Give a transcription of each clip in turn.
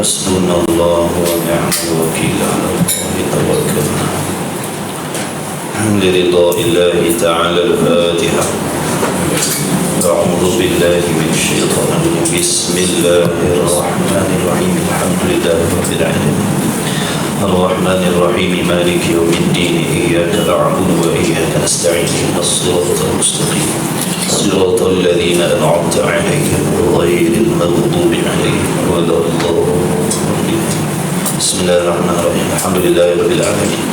حسبنا الله ونعم الوكيل على الله توكلنا لرضا الله تعالى الفاتحة. أعوذ بالله من الشيطان الرجيم. بسم الله الرحمن الرحيم. الحمد لله رب العالمين الرحمن الرحيم مالك يوم الدين. إياك نعبد وإياك نستعين. اهدنا الصراط المستقيم صراط الذين أنعمت عليهم غير المغضوب عليهم ولا الضالين. بسم الله الرحمن الرحيم. الحمد لله رب العالمين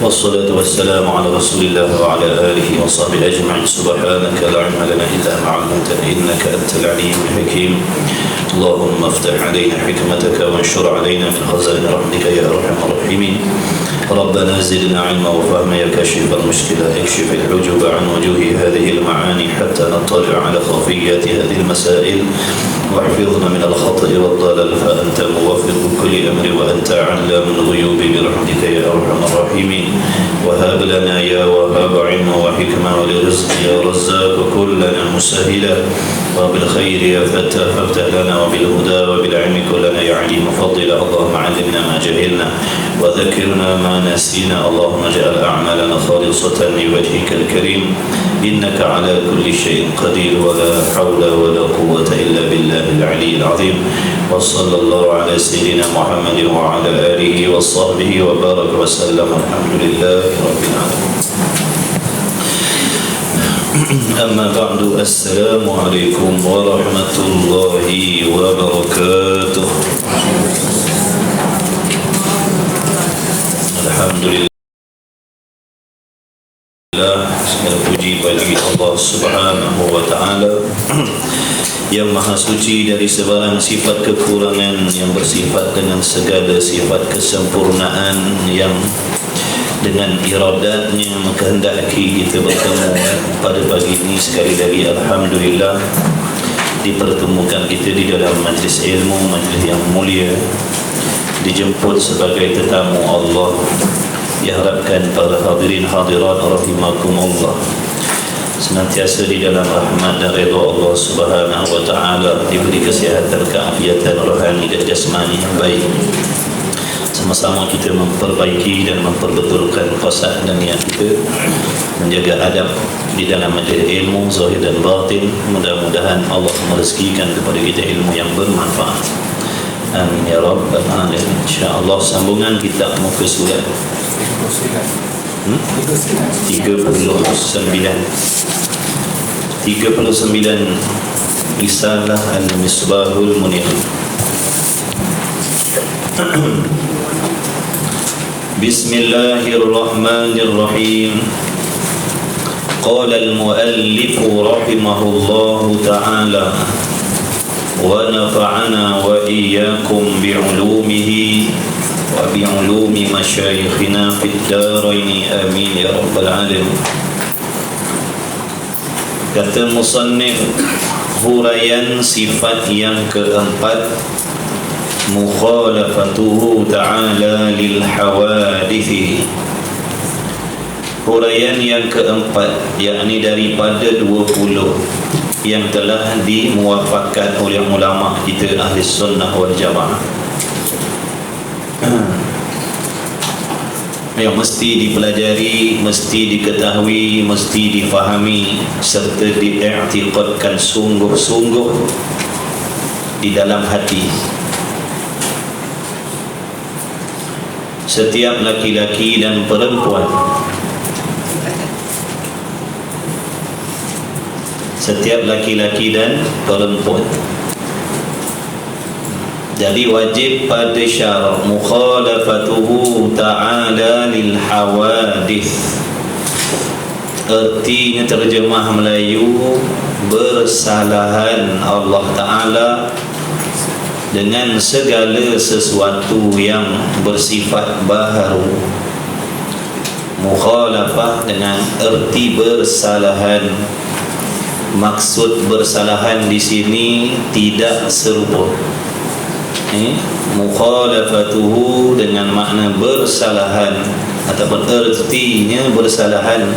والصلاة والسلام على رسول الله وعلى آله وصحبه أجمعين. سبحانك لا علم لنا إلا ما علمتنا إنك أنت العليم الحكيم. اللهم افتح علينا حكمتك وانشر علينا من خزائن رحمتك يا أرحم الراحمين. ربنا زدنا علما وفهما يا كاشف المشكلة. اكشف الحجب عن وجوه هذه المعاني حتى نطلع على خفيات هذه المسائل، واحفظنا من الخطأ والضلال فأنت موفق كل أمر وأنت علام الغيوب برحمتك يا أرحم الراحمين. وهب لنا يا وهاب علم وحكمة ولرزق يا رزاق كلنا مسهلا، وبالخير يا فتى فافتح لنا، وبالهدى وبالعلم كلنا يا عليم فضلا. اللهم علمنا ما جهلنا وذكرنا ما نسينا. اللهم اجعل أعمالنا خالصة لوجهك الكريم إنك على كل شيء قدير، ولا حول ولا قوة إلا بالله العلي العظيم. وصلى الله على سيدنا محمد وعلى آله وصحبه وبارك وسلم. الحمد لله رب العالمين. أما بعد. السلام عليكم ورحمة الله وبركاته. Alhamdulillah, segala puji bagi Allah Subhanahu wa Ta'ala yang maha suci dari sebarang sifat kekurangan, yang bersifat dengan segala sifat kesempurnaan, yang dengan iradatnya menghendaki kita bertemu pada pagi ini. Sekali lagi Alhamdulillah dipertemukan kita di dalam majlis ilmu, majlis yang mulia, dijemput sebagai tetamu Allah. Diharapkan para hadirin hadirat rahimakumullah senantiasa di dalam rahmat dan redha Allah Subhanahu wa Ta'ala, diberi kesihatan, keafiatan rohani dan jasmani yang baik. Sama-sama kita memperbaiki dan memperbetulkan qasad dan niat kita, menjaga adab di dalam majlis ilmu zahir dan batin. Mudah-mudahan Allah merezekikan kepada kita ilmu yang bermanfaat. Amin ya rabbal alamin. Insya-Allah sambungan kitab muka surat 39 Risalah Al-Misbahul Munir. Bismillahirrahmanirrahim. Qala al-muallif rahimahullahu ta'ala wa nafa'ana wa iyyakum bi'ulumihi wa bi'ulumi masyayikhina fid daraini amin ya rabbal alamin. Kata musannif, huraian sifat yang keempat, mukhalafatuhu ta'ala lil hawadithi. Huraian yang keempat, yakni daripada 20 yang telah dimuafakat oleh ulama kita ahli sunnah wal jamaah, yang mesti dipelajari, mesti diketahui, mesti difahami serta diiktikadkan sungguh-sungguh di dalam hati. Setiap laki-laki dan perempuan, setiap laki-laki dan perempuan. Jadi wajib pada syarak mukhalafatuhu ta'ala lil hawadith. Artinya terjemah Melayu, bersalahan Allah Ta'ala dengan segala sesuatu yang bersifat baharu. Mukhalafah dengan erti bersalahan. Maksud bersalahan di sini tidak serupa. Mukhalafatuhu dengan makna bersalahan ataupun ertinya bersalahan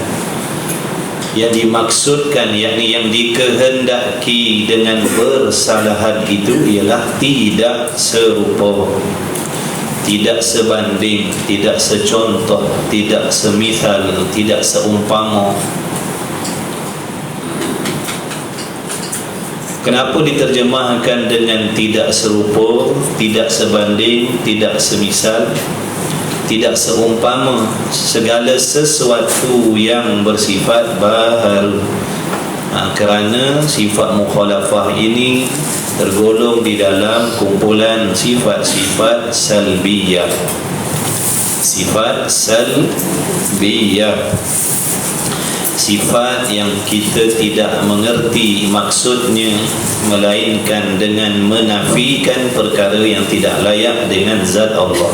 Yang dimaksudkan, yakni yang dikehendaki dengan bersalahan itu ialah tidak serupa, tidak sebanding, tidak secontoh, tidak semisal, tidak seumpama. Kenapa diterjemahkan dengan tidak serupa, tidak sebanding, tidak semisal, tidak seumpama? Segala sesuatu yang bersifat baharu. Kerana sifat mukhalafah ini tergolong di dalam kumpulan sifat-sifat salbiyah. Sifat salbiyah, sifat yang kita tidak mengerti maksudnya, melainkan dengan menafikan perkara yang tidak layak dengan zat Allah.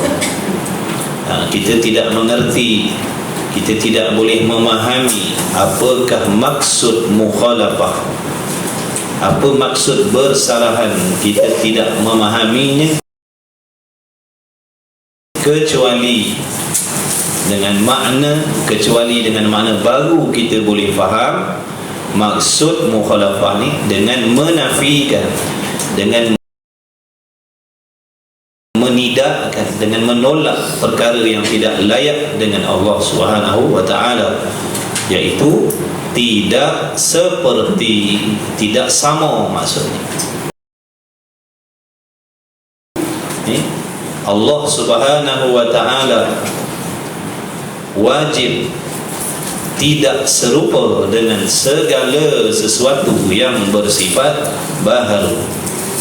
Kita tidak mengerti, kita tidak boleh memahami apakah maksud mukhalafah, apa maksud bersalahan. Kita tidak memahaminya kecuali dengan makna baru kita boleh faham maksud mukhalafah ni, dengan menafikan, dengan menidakkan, dengan menolak perkara yang tidak layak dengan Allah Subhanahu wa ta'ala, iaitu tidak seperti, tidak sama maksudnya. Allah Subhanahu wa ta'ala wajib tidak serupa dengan segala sesuatu yang bersifat baharu.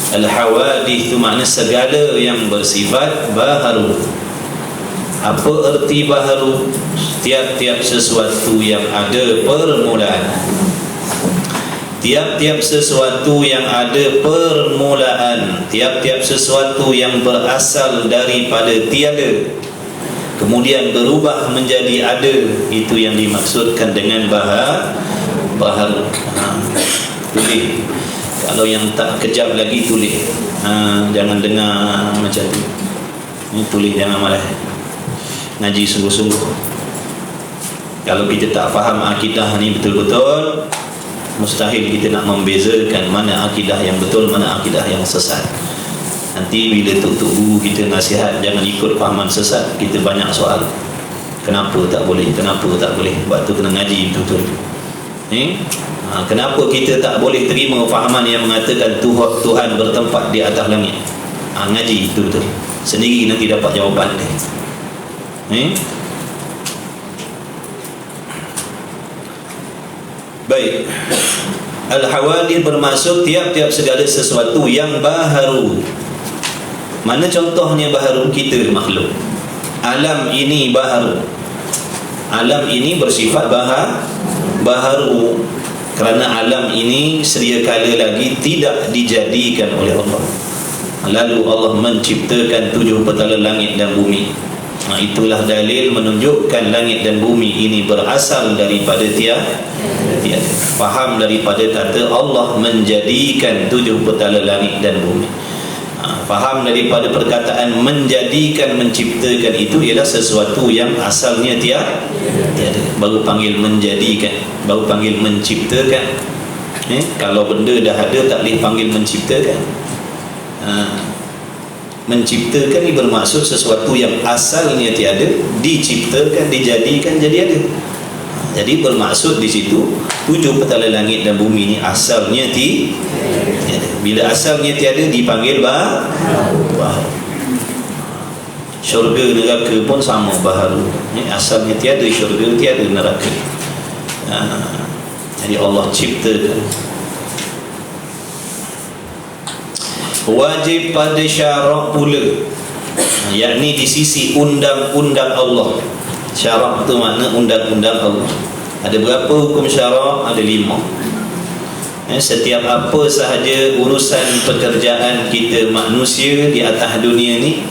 Al-hawadith itu makna segala yang bersifat baharu. Apa erti baharu? Tiap-tiap sesuatu yang ada permulaan. Tiap-tiap sesuatu yang ada permulaan, tiap-tiap sesuatu yang berasal daripada tiada kemudian berubah menjadi ada, itu yang dimaksudkan dengan baharu. Tulis. Kalau yang tak kejap lagi tulis. Jangan dengar macam tu. Ini tulis, jangan malas. Ngaji sungguh-sungguh. Kalau kita tak faham akidah ni betul-betul, mustahil kita nak membezakan mana akidah yang betul, mana akidah yang sesat. Nanti bila tok-tok guru kita nasihat jangan ikut fahaman sesat, kita banyak soal. Kenapa tak boleh? Kenapa tak boleh? Sebab tu kena ngaji betul-betul. Kenapa kita tak boleh terima fahaman yang mengatakan Tuhan bertempat di atas langit? Ngaji betul-betul. Sendiri nanti dapat jawapan dia. Baik. Al-hawadith bermaksud tiap-tiap segala sesuatu yang baharu. Mana contohnya baharu? Kita makhluk. Alam ini baharu. Alam ini bersifat baharu kerana alam ini sedia kala lagi tidak dijadikan oleh Allah. Lalu Allah menciptakan 7 petala langit dan bumi. Itulah dalil menunjukkan langit dan bumi ini berasal daripada tiada. Faham daripada kata Allah menjadikan 7 petala langit dan bumi. Faham daripada perkataan menjadikan, menciptakan, itu ialah sesuatu yang asalnya tiada, baru panggil menjadikan, baru panggil menciptakan. Kalau benda dah ada tak boleh panggil menciptakan. Menciptakan ni bermaksud sesuatu yang asalnya tiada diciptakan, dijadikan jadi ada. Jadi bermaksud di situ 7 petala langit dan bumi ni asalnya tiada. Bila asalnya tiada dipanggil baharu. Syurga neraka pun sama, baharu. Asalnya tiada syurga, tiada neraka. Jadi Allah ciptakan. Wajib pada syarak pula, yakni di sisi undang-undang Allah. Syarak tu makna undang-undang Allah. Ada berapa hukum syarak? Ada 5. Setiap apa sahaja urusan pekerjaan kita manusia di atas dunia ni,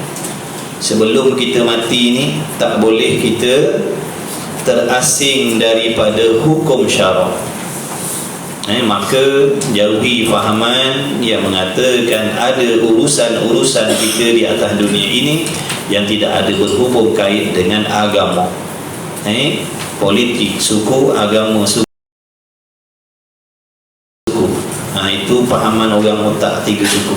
sebelum kita mati ni, tak boleh kita terasing daripada hukum syarak. Maka jauhi fahaman yang mengatakan ada urusan-urusan kita di atas dunia ini yang tidak ada berhubung kait dengan agama. Politik, suku, agama, suku tu fahaman orang otak 3 suku.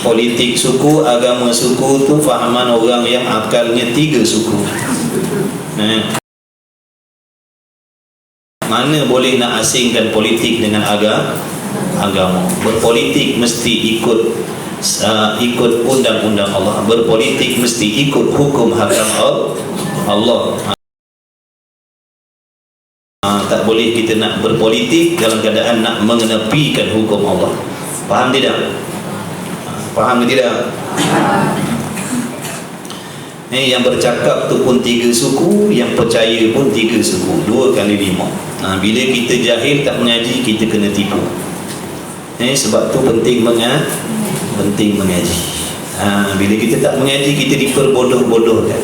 Politik suku, agama suku tu fahaman orang yang akalnya 3 suku. Mana boleh nak asingkan politik dengan agama? Berpolitik mesti ikut undang-undang Allah. Berpolitik mesti ikut hukum hakam Allah. Tak boleh kita nak berpolitik dalam keadaan nak mengenepikan hukum Allah. Faham tidak? Faham ke tidak? Yang bercakap tu pun 3 suku, yang percaya pun 3 suku, 2 kali 5. Bila kita jahil tak mengaji, kita kena tipu. Sebab tu penting mengaji. Bila kita tak mengaji, kita diperbodoh-bodohkan.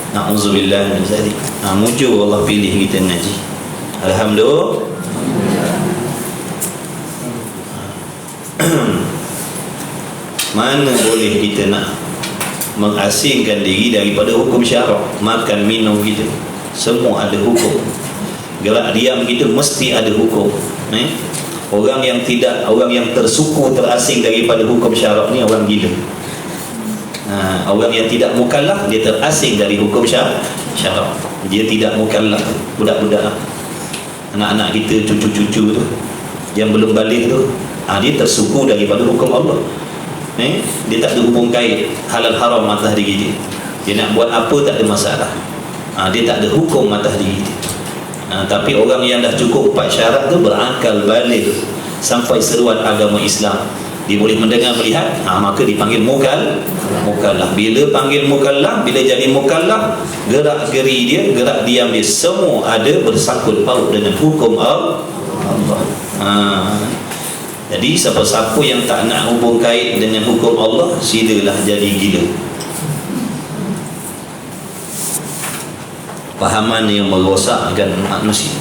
Na'udzubillah min zalik. Mujur Allah pilih kita mengaji. Alhamdulillah. Mana boleh kita nak mengasingkan diri daripada hukum syarak? Makan minum kita semua ada hukum. Gerak diam kita mesti ada hukum. Orang yang tersuku, terasing daripada hukum syarak ni orang gila. Orang yang tidak mukallaf, dia terasing dari hukum syarak. Dia tidak mukallaf. Budak-budak, anak-anak kita, cucu-cucu tu yang belum balik tu, dia tersuku daripada hukum Allah. Dia tak ada hubung kait halal haram atas diri dia. Dia nak buat apa tak ada masalah. Dia tak ada hukum atas diri dia. Tapi orang yang dah cukup 4 syarat tu berakal balik sampai seruan agama Islam, dia boleh mendengar melihat, maka dipanggil mukallaf. Bila panggil mukallaf, bila jadi mukallaf, gerak geri dia, gerak diam dia semua ada bersangkut paut dengan hukum Allah. Jadi siapa-siapa yang tak nak hubung kait dengan hukum Allah, silalah jadi gila. Pahaman yang merosakkan manusia.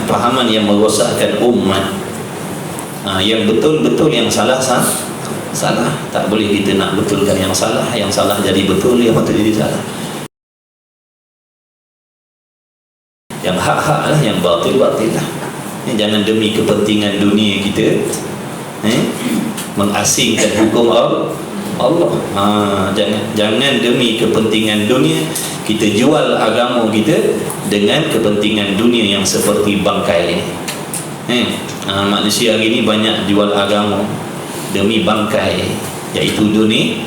Pahaman yang merosakkan umat. Yang betul-betul, yang salah. Tak boleh kita nak betulkan yang salah jadi betul, yang betul jadi salah. Yang hak-hak lah, yang batil-batil lah. Jangan demi kepentingan dunia kita mengasingkan hukum Allah. Jangan demi kepentingan dunia kita jual agama kita dengan kepentingan dunia yang seperti bangkai ini. Manusia hari ini banyak jual agama demi bangkai, iaitu dunia.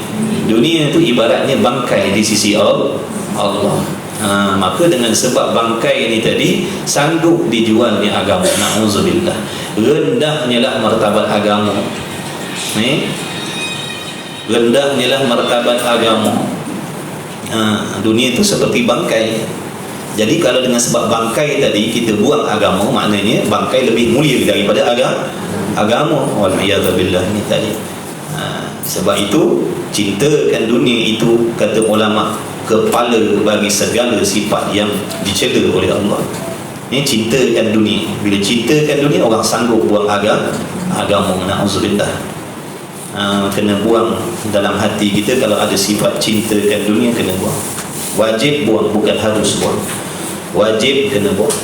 Dunia itu ibaratnya bangkai di sisi Allah. Maka dengan sebab bangkai ini tadi, sanggup dijualnya agama. Na'udzubillah. Rendahnya lah martabat agama. Rendahnya lah martabat agama. Dunia itu seperti bangkai. Jadi kalau dengan sebab bangkai tadi kita buang agama, maknanya bangkai lebih mulia daripada agama. Wal'iyadzubillah ni tadi. Sebab itu cintakan dunia itu, kata ulama, kepala bagi segala sifat yang dicela oleh Allah. Cintakan dunia. Bila cintakan dunia, orang sanggup buang agama. Na'udzubillah. Kena buang dalam hati kita. Kalau ada sifat cintakan dunia, kena buang. Wajib buang, bukan harus buang. Wajib kena buang.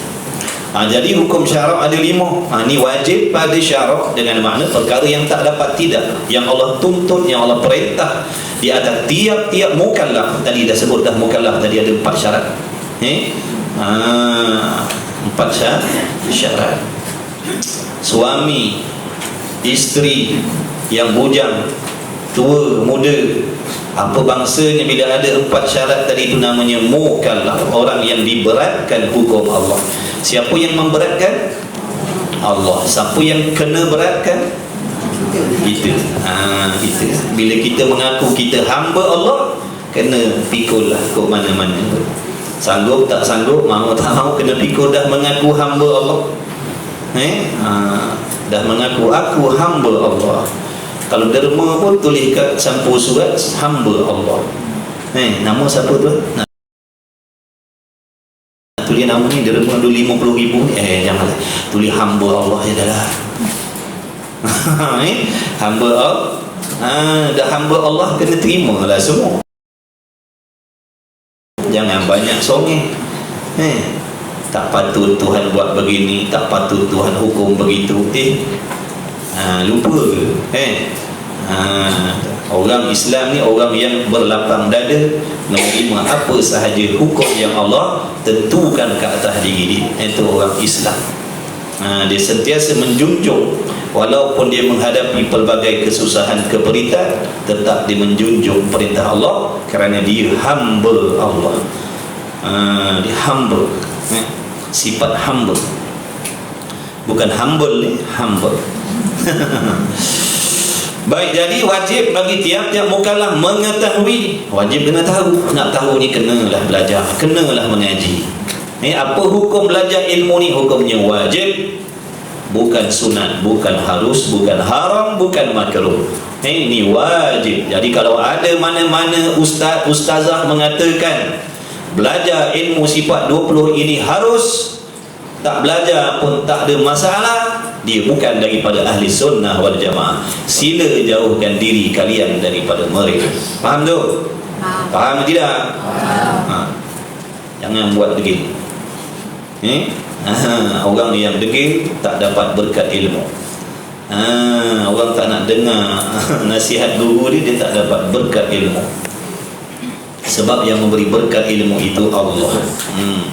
Jadi hukum syarak ada 5. Ini wajib pada syarak, dengan makna perkara yang tak dapat tidak, yang Allah tuntut, yang Allah perintah di atas tiap-tiap mukallaf. Tadi dah sebut dah mukallaf tadi ada 4 syarat. 4 syarat. Suami, isteri, yang bujang, tua, muda, apa bangsanya, bila ada 4 syarat tadi, itu namanya mukallaf, orang yang diberatkan hukum Allah. Siapa yang memberatkan? Allah. Siapa yang kena beratkan? Kita. Kita. Bila kita mengaku kita hamba Allah, kena pikul lah ke mana-mana. Sanggup tak sanggup, mahu tak mahu, kena pikul dah mengaku hamba Allah. Dah mengaku aku hamba Allah. Kalau derma pun tulis kat sampul surat hamba Allah. Nama siapa tu? Tulis nama ni derma dulu 50,000. Janganlah. Tulis hamba Allah je dah lah. Hamba Allah. Dah hamba Allah, kena terima lah semua. Jangan banyak songeh. tak patut Tuhan buat begini, tak patut Tuhan hukum begitu. Lupa ke? Orang Islam ni orang yang berlapang dada, menerima apa sahaja hukum yang Allah tentukan ke atas diri dia. Itu orang Islam. Dia sentiasa menjunjung, walaupun dia menghadapi pelbagai kesusahan, keperitan, tetap dia menjunjung perintah Allah kerana dia hamba Allah. Dia humble, sifat humble, bukan humble ni, humble. Baik, jadi wajib bagi tiap-tiap mukallaf mengetahui. Wajib kena tahu. Nak tahu ni kenalah belajar, kenalah mengaji. Apa hukum belajar ilmu ni? Hukumnya wajib, bukan sunat, bukan harus, bukan haram, bukan makruh. Ini wajib. Jadi kalau ada mana-mana ustaz, ustazah mengatakan belajar ilmu sifat 20 ini harus, tak belajar pun tak ada masalah, dia bukan daripada ahli sunnah wal jamaah. Sila jauhkan diri kalian daripada mereka. Faham tu? Faham tidak? Jangan buat degil. Orang yang degil tak dapat berkat ilmu. Orang tak nak dengar nasihat guru dia tak dapat berkat ilmu. Sebab yang memberi berkat ilmu itu Allah.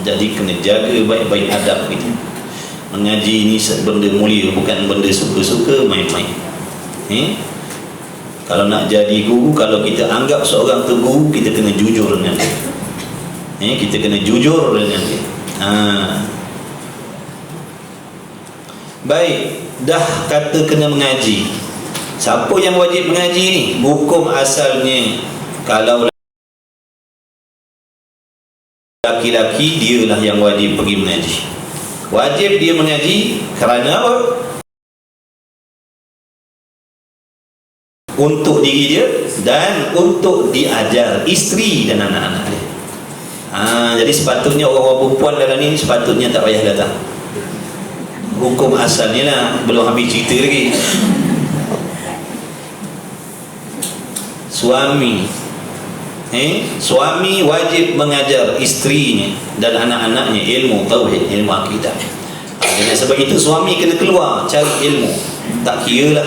Jadi kena jaga baik-baik adab kita. Mengaji ni benda mulia, bukan benda suka-suka main-main. Kalau nak jadi guru, kalau kita anggap seorang tu guru, kita kena jujur dengan dia. Kita kena jujur dengan dia. Baik, dah kata kena mengaji. Siapa yang wajib mengaji ni? Hukum asalnya, kalau laki-laki, dialah yang wajib pergi mengaji. Wajib dia mengaji kerana apa? Untuk diri dia dan untuk diajar isteri dan anak-anak dia. Jadi sepatutnya orang-orang perempuan dalam ni sepatutnya tak payah datang. Hukum asalnya lah, belum habis cerita lagi. Suami wajib mengajar isterinya dan anak-anaknya ilmu tauhid, ilmu akidah. Dengan sebab itu suami kena keluar cari ilmu. Tak kira lah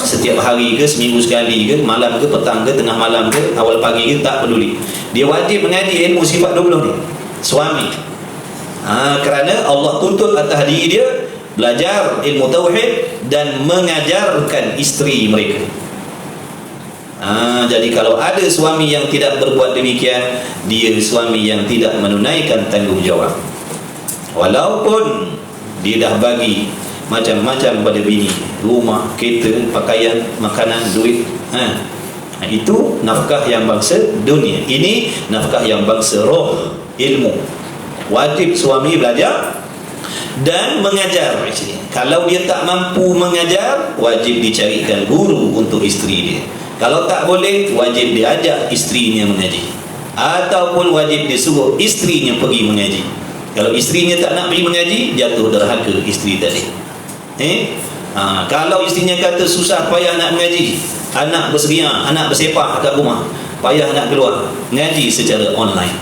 setiap hari ke, seminggu sekali ke, malam ke, petang ke, tengah malam ke, awal pagi ke, tak peduli. Dia wajib mengaji ilmu sifat 20 ni, suami. Kerana Allah tuntut atas diri dia belajar ilmu tauhid dan mengajarkan isteri mereka. Jadi kalau ada suami yang tidak berbuat demikian, dia suami yang tidak menunaikan tanggungjawab. Walaupun dia dah bagi macam-macam pada bini, rumah, kereta, pakaian, makanan, duit, itu nafkah yang bangsa dunia. Ini nafkah yang bangsa roh, ilmu. Wajib suami belajar dan mengajar. Kalau dia tak mampu mengajar, wajib dicarikan guru untuk isteri dia. Kalau tak boleh, wajib dia ajak isterinya mengaji, ataupun wajib dia suruh isterinya pergi mengaji. Kalau isterinya tak nak pergi mengaji, jatuh derhaka isteri tadi. Kalau isterinya kata susah payah nak mengaji, anak berseria, anak bersepak kat rumah, payah nak keluar, mengaji secara online.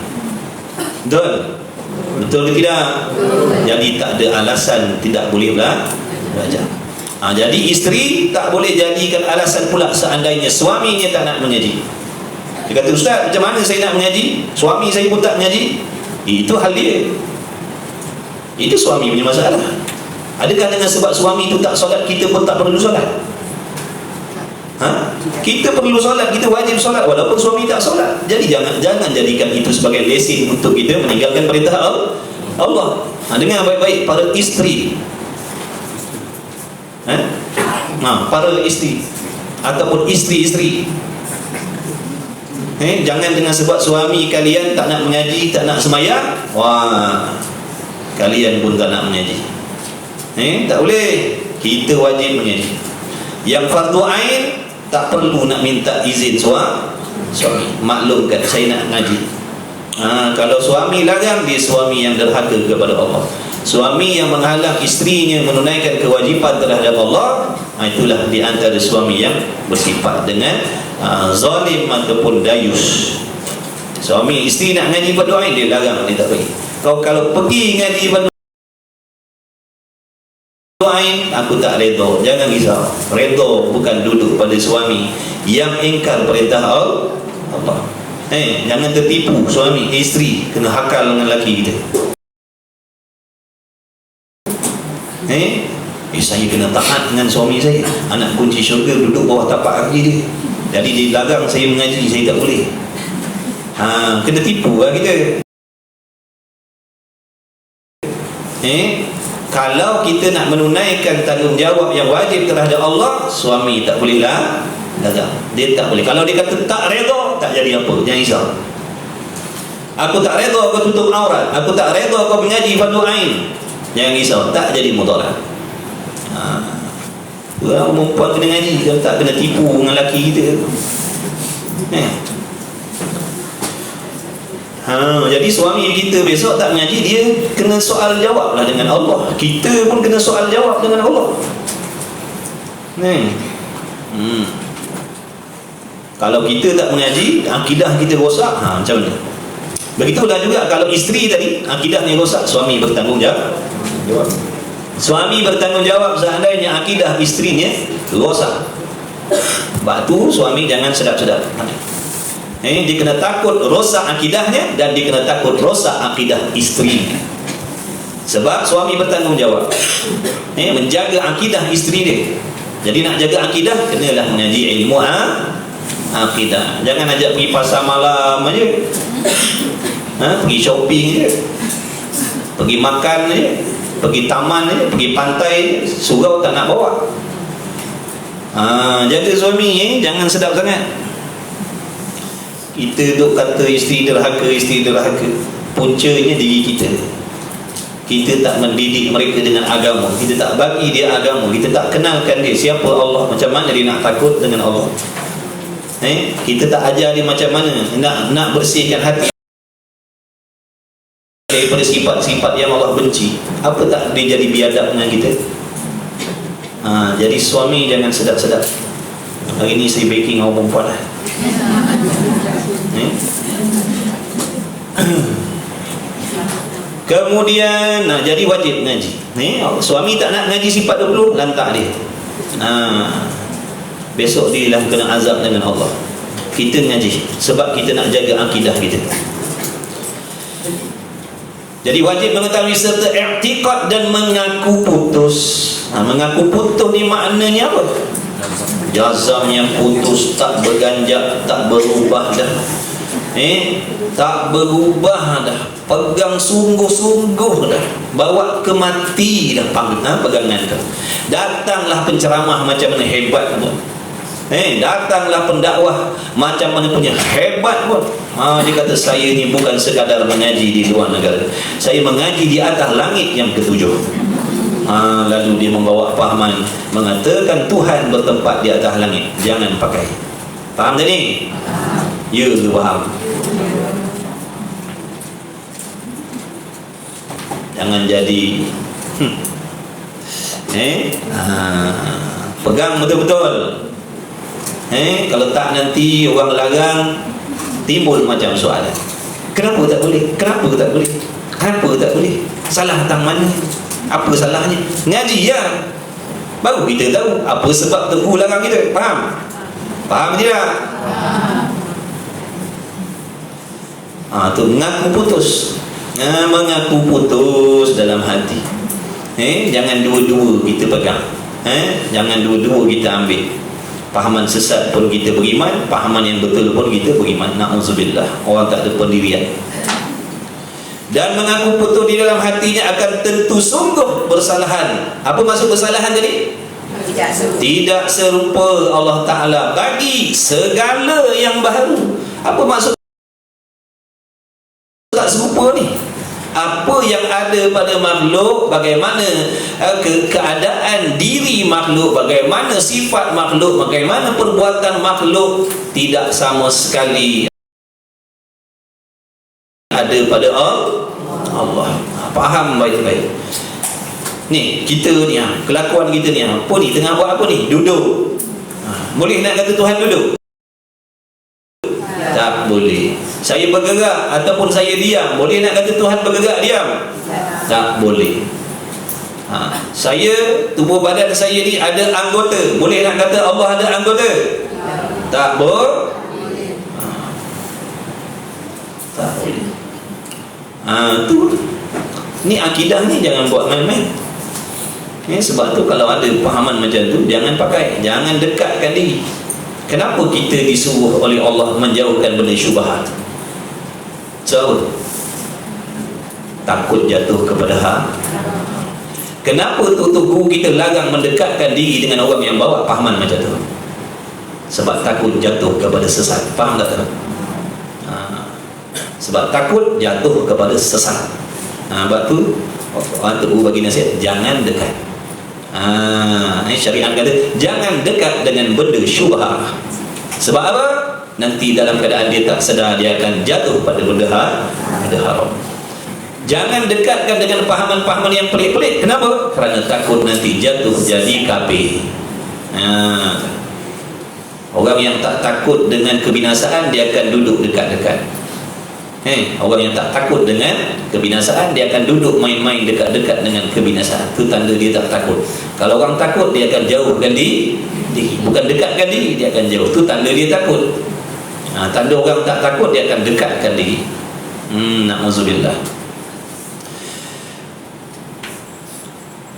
Betul ke tidak? Jadi tak ada alasan tidak boleh belajar. Jadi isteri tak boleh jadikan alasan pula seandainya suaminya tak nak mengaji. Dia kata, ustaz, macam mana saya nak mengaji? Suami saya pun tak mengaji. Itu hal dia. Itu suami punya masalah. Adakah dengan sebab suami itu tak solat, kita pun tak perlu solat? Kita perlu solat, kita wajib solat walaupun suami tak solat. Jadi jangan jadikan itu sebagai lesen untuk kita meninggalkan perintah Allah. Dengar baik-baik para isteri, para isteri ataupun isteri-isteri, jangan dengan sebab suami kalian tak nak mengaji, tak nak sembahyang, kalian pun tak nak mengaji. Tak boleh. Kita wajib mengaji. Yang fardu ain tak perlu nak minta izin suami. Maklumkan saya nak mengaji. Kalau suami larang, dia suami yang derhaka kepada Allah. Suami yang menghalang isterinya menunaikan kewajipan terhadap Allah, itulah di antara suami yang bersifat dengan zalim ataupun dayus. Suami isteri nak ngaji berdoa, dia larang, dia tak bagi. Kau kalau pergi ngaji fardu ain, aku tak redha. Jangan risau. Redha bukan duduk pada suami yang ingkar perintah Allah. Jangan tertipu suami, isteri kena hakal dengan lelaki kita. Saya kena taat dengan suami saya. Anak kunci syurga duduk bawah tapak kaki dia. Jadi dia larang saya mengaji, saya tak boleh. Kena tipu lah kita. Kalau kita nak menunaikan tanggungjawab yang wajib terhadap Allah, suami tak boleh lah larang. Dia tak boleh. Kalau dia kata tak redha, tak jadi apa, jangan risau. Aku tak redha kau tutup aurat, aku tak redha kau mengaji fardu ain, jangan risau, tak jadi mudarat. Orang perempuan kena ngaji, kalau tak kena tipu dengan lelaki kita. Jadi suami kita besok tak mengaji, dia kena soal jawab lah dengan Allah. Kita pun kena soal jawab dengan Allah. Kalau kita tak mengaji, akidah kita rosak, macam mana? Begitulah juga kalau isteri tadi akidahnya rosak, suami bertanggungjawab. Suami bertanggungjawab seandainya akidah isterinya rosak. Sebab tu suami jangan sedap-sedap. Dia kena takut rosak akidahnya, dan dia kena takut rosak akidah isteri. Sebab suami bertanggungjawab menjaga akidah isteri dia. Jadi nak jaga akidah, kenalah mengaji ilmu akidah. Jangan ajak pergi pasar malam aja, pergi shopping je, pergi makan je, pergi taman je, pergi pantai je, surau tak nak bawa. Jaga suami, jangan sedap sangat. Kita duk kata isteri derhaka, puncanya diri kita. Kita tak mendidik mereka dengan agama, kita tak bagi dia agama, kita tak kenalkan dia siapa Allah, macam mana dia nak takut dengan Allah. Kita tak ajar dia macam mana nak bersihkan hati daripada sifat-sifat yang Allah benci. Apa tak dia jadi biadab dengan kita? Jadi suami jangan sedap-sedap. Hari ni saya baking orang perempuan lah. Kemudian jadi wajib ngaji. Suami tak nak ngaji sifat 20, lantak dia. Besok dia lah kena azab dengan Allah. Kita ngaji sebab kita nak jaga akidah kita. Jadi wajib mengetahui serta i'tiqad dan mengaku putus. Mengaku putus ni maknanya apa? Jazam yang putus, tak berganjak, tak berubah dah. Tak berubah dah. Pegang sungguh-sungguh dah. Bawa ke mati dah pegangan tu. Datanglah penceramah macam mana hebat pun. Datanglah pendakwah macam mana punya hebat pun. Dia kata saya ni bukan sekadar mengaji di luar negara, saya mengaji di atas langit yang ketujuh. Lalu dia membawa pahaman mengatakan Tuhan bertempat di atas langit. Jangan pakai. Faham tadi? Ya, lu faham. Jangan jadi pegang betul-betul. Kalau tak nanti orang larang, timbul macam soalan. Kenapa tak boleh? Kenapa tak boleh? Kenapa tak boleh? Salah tang mana? Apa salahnya? Ngaji ya, baru kita tahu apa sebab teguh larang kita. Faham? Faham tidak? Tu mengaku putus. Mengaku putus dalam hati. Jangan dua-dua kita pegang. Jangan dua-dua kita ambil. Pahaman sesat pun kita beriman, pahaman yang betul pun kita beriman. Na'udzubillah. Orang tak ada pendirian. Dan mengaku putus di dalam hatinya akan tentu sungguh bersalahan. Apa maksud bersalahan tadi? Tidak serupa Allah Ta'ala bagi segala yang baru. Apa maksud tak serupa ni? Apa yang ada pada makhluk, bagaimana keadaan diri makhluk, bagaimana sifat makhluk, bagaimana perbuatan makhluk, tidak sama sekali ada pada Allah. Faham baik-baik. Ni kita ni, kelakuan kita ni, apa ni, tengah buat apa ni? Duduk. Boleh nak kata Tuhan duduk? Tak boleh. Saya bergerak ataupun saya diam, boleh nak kata Tuhan bergerak diam? Tak boleh. Saya, tubuh badan saya ni ada anggota, boleh nak kata Allah ada anggota? Tak boleh. Tak boleh. Tu ni akidah ni jangan buat main-main. Sebab tu kalau ada pahaman macam tu, jangan pakai, jangan dekatkan diri. Kenapa kita disuruh oleh Allah menjauhkan benda syubhat? So, takut jatuh kepada hak. Kenapa tu guru kita larang mendekatkan diri dengan orang yang bawa pahaman macam tu? Sebab takut jatuh kepada sesat. Faham tak tuan? Sebab takut jatuh kepada sesat. Sebab tu orang tu bagi nasihat, jangan dekat. Syariat kata jangan dekat dengan benda syubhat. Sebab apa? Nanti dalam keadaan dia tak sedar, dia akan jatuh pada benda haram. Jangan dekatkan dengan pahaman-pahaman yang pelik-pelik. Kenapa? Kerana takut nanti jatuh jadi kafir. Orang yang tak takut dengan kebinasaan, dia akan duduk dekat-dekat. Orang yang tak takut dengan kebinasaan, dia akan duduk main-main dekat-dekat dengan kebinasaan. Itu tanda dia tak takut. Kalau orang takut, dia akan jauhkan diri. Bukan dekatkan diri, dia akan jauh. Itu tanda dia takut. Tanda orang tak takut, dia akan dekatkan diri. Na'udzubillah.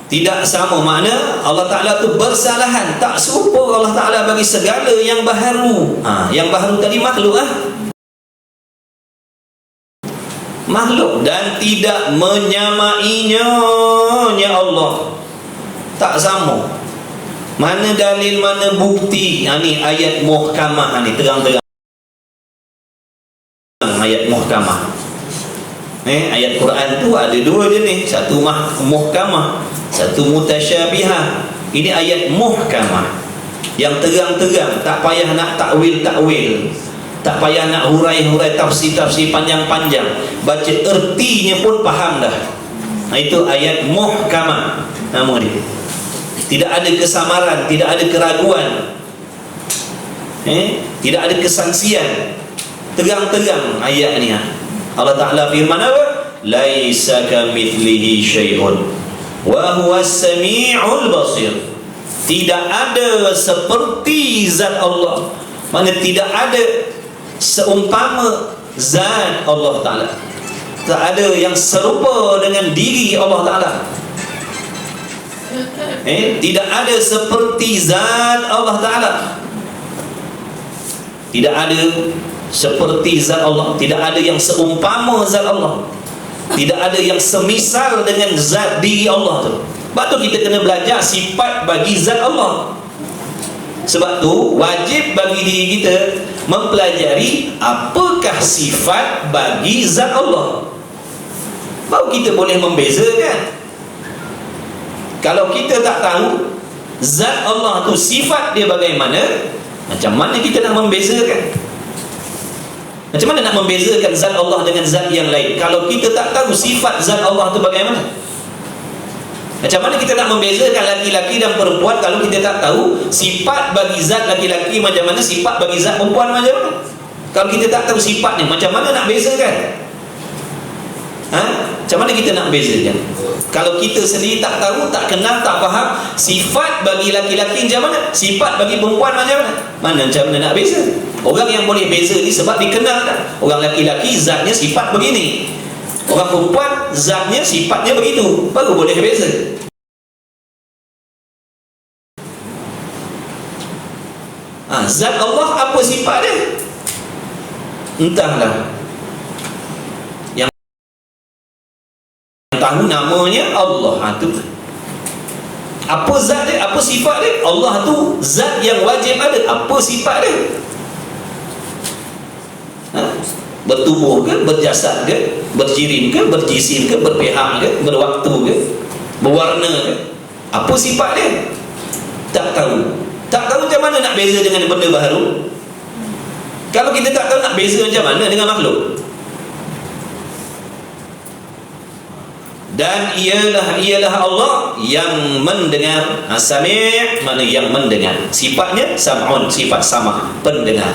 Tidak sama makna Allah Ta'ala tu bersalahan. Tak serupa Allah Ta'ala bagi segala yang baharu. Yang baharu tadi makhluk makhluk dan tidak menyamainya Allah. Tak sama. Mana dalil, mana bukti? Ni ayat muhkamah ni, terang-terang ayat muhkamah. Ayat Quran tu ada dua jenis. Satu muhkamah, satu mutasyabihah. Ini ayat muhkamah yang terang-terang, tak payah nak takwil, tak payah nak hurai-hurai tafsir panjang-panjang. Baca ertinya pun faham dah. Itu ayat muhkamah nama dia. Tidak ada kesamaran, tidak ada keraguan, tidak ada kesangsian. Terang-terang ayat ni. Allah Ta'ala firman apa? Laisa kamithlihi syai'un wa huwas sami'ul basir. Tidak ada seperti zat Allah. Mana tidak ada seumpama zat Allah Ta'ala. Tak ada yang serupa dengan diri Allah Ta'ala. Tidak ada seperti zat Allah Ta'ala. Tidak ada seperti zat Allah. Tidak ada yang seumpama zat Allah. Tidak ada yang semisal dengan zat diri Allah tu. Sebab tu kita kena belajar sifat bagi zat Allah. Sebab tu wajib bagi diri kita mempelajari apakah sifat bagi zat Allah, baru kita boleh membezakan. Kalau kita tak tahu zat Allah tu sifat dia bagaimana, macam mana kita nak membezakan? Macam mana nak membezakan zat Allah dengan zat yang lain kalau kita tak tahu sifat zat Allah tu bagaimana? Macam mana kita nak membezakan laki-laki dan perempuan kalau kita tak tahu sifat bagi zat laki-laki macam mana, sifat bagi zat perempuan macam mana? Kalau kita tak tahu sifatnya, macam mana nak bezakan? Macam mana kita nak bezakan? Kalau kita sendiri tak tahu, tak kenal, tak faham sifat bagi laki-laki macam mana, sifat bagi perempuan macam mana, macam mana nak beza? Orang yang boleh beza ni sebab dikenal kan? Orang laki-laki zatnya sifat begini, orang perempuan zatnya sifatnya begitu, baru boleh beza. Zat Allah apa sifat dia? Entahlah. Yang tahu namanya Allah. Tu apa zat dia, apa sifat dia? Allah tu zat yang wajib ada. Apa sifat dia? Bertubuh ke, berjasad ke, berjirim ke, berjisim ke, berpihak ke, berwaktu ke, berwarna ke? Apa sifat dia? Tak tahu. Tak tahu macam mana nak beza dengan benda baru. Kalau kita tak tahu nak beza macam mana dengan makhluk. Dan ialah Allah yang mendengar. Sami' makna yang mendengar. Sifatnya sam'un, sifat sama, pendengar.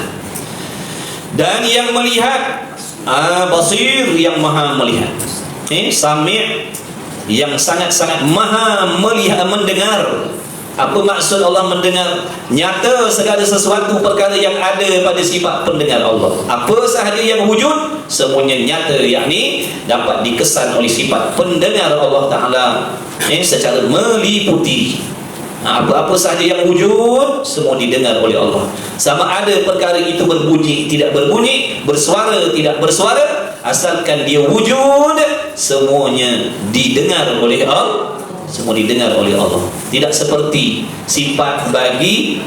Dan yang melihat Basir, yang maha melihat. Sami' yang sangat-sangat maha melihat, mendengar. Apa maksud Allah mendengar? Nyata segala sesuatu perkara yang ada pada sifat pendengar Allah. Apa sahaja yang wujud, semuanya nyata, yakni dapat dikesan oleh sifat pendengar Allah Ta'ala secara meliputi. Apa-apa sahaja yang wujud, semua didengar oleh Allah. Sama ada perkara itu berbunyi, tidak berbunyi, bersuara, tidak bersuara, asalkan dia wujud, semuanya didengar oleh Allah. Semua didengar oleh Allah. Tidak seperti sifat bagi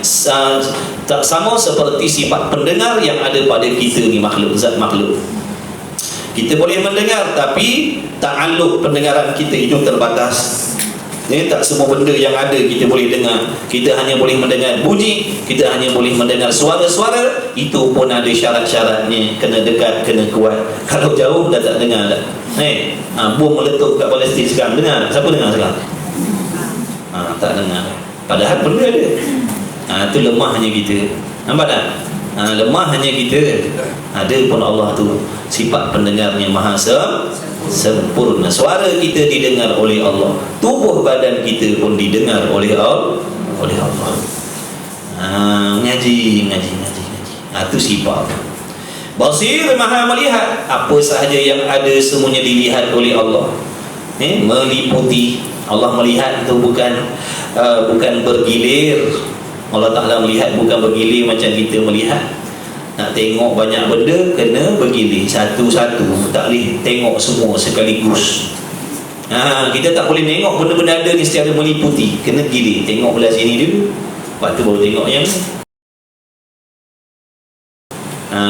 tak sama seperti sifat pendengar yang ada pada kita ni, makhluk, zat makhluk. Kita boleh mendengar, tapi ta'alluq pendengaran kita itu terbatas. Tak semua benda yang ada kita boleh dengar. Kita hanya boleh mendengar bunyi, kita hanya boleh mendengar suara-suara. Itu pun ada syarat-syaratnya. Kena dekat, kena kuat. Kalau jauh dah tak dengar dah. Bom meletup kat Palestin sekarang, dengar? Siapa dengar sekarang? Tak dengar. Padahal benda ada. Itu lemahnya kita. Nampak tak? Lemahnya kita. Ada pun Allah tu sifat pendengarnya maha sempurna. Suara kita didengar oleh Allah. Tubuh badan kita pun didengar oleh Allah. Ngaji. Itu sifat. Basir, maha melihat. Apa sahaja yang ada semuanya dilihat oleh Allah. Meliputi. Allah melihat itu bukan bergilir. Allah Ta'ala melihat bukan bergilir macam kita melihat. Nak tengok banyak benda, kena bergilir satu-satu. Tak boleh tengok semua sekaligus. Kita tak boleh tengok benda-benda ada ni secara meliputi. Kena gilir. Tengok belah sini dulu, lepas tu baru tengok yang ni.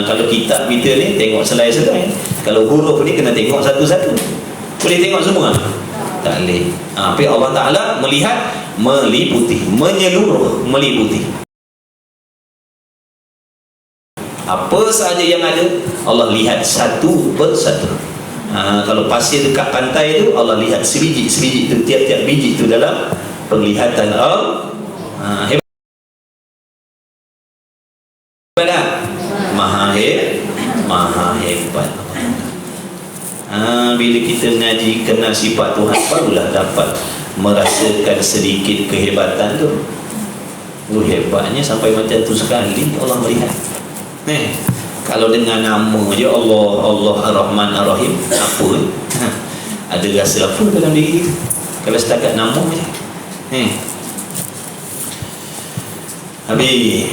Kalau kitab kita ni, tengok selai-selai. Kalau huruf ni, kena tengok satu-satu. Boleh tengok semua? Tak boleh. Tapi Allah Ta'ala melihat meliputi, menyeluruh, meliputi. Apa sahaja yang ada, Allah lihat satu persatu. Kalau pasir dekat pantai tu, Allah lihat sebiji-sebiji tu, tiap-tiap biji tu dalam penglihatan Allah. Hebat tak? Maha hebat. Bila kita mengaji kenal sifat Tuhan, barulah dapat merasakan sedikit kehebatan tu. Hebatnya sampai macam tu sekali Allah melihat. Kalau dengan nama je Allah Ar-Rahman Ar-Rahim, apa ada rasa apa dalam diri kita? Kalau setakat nama je. Habis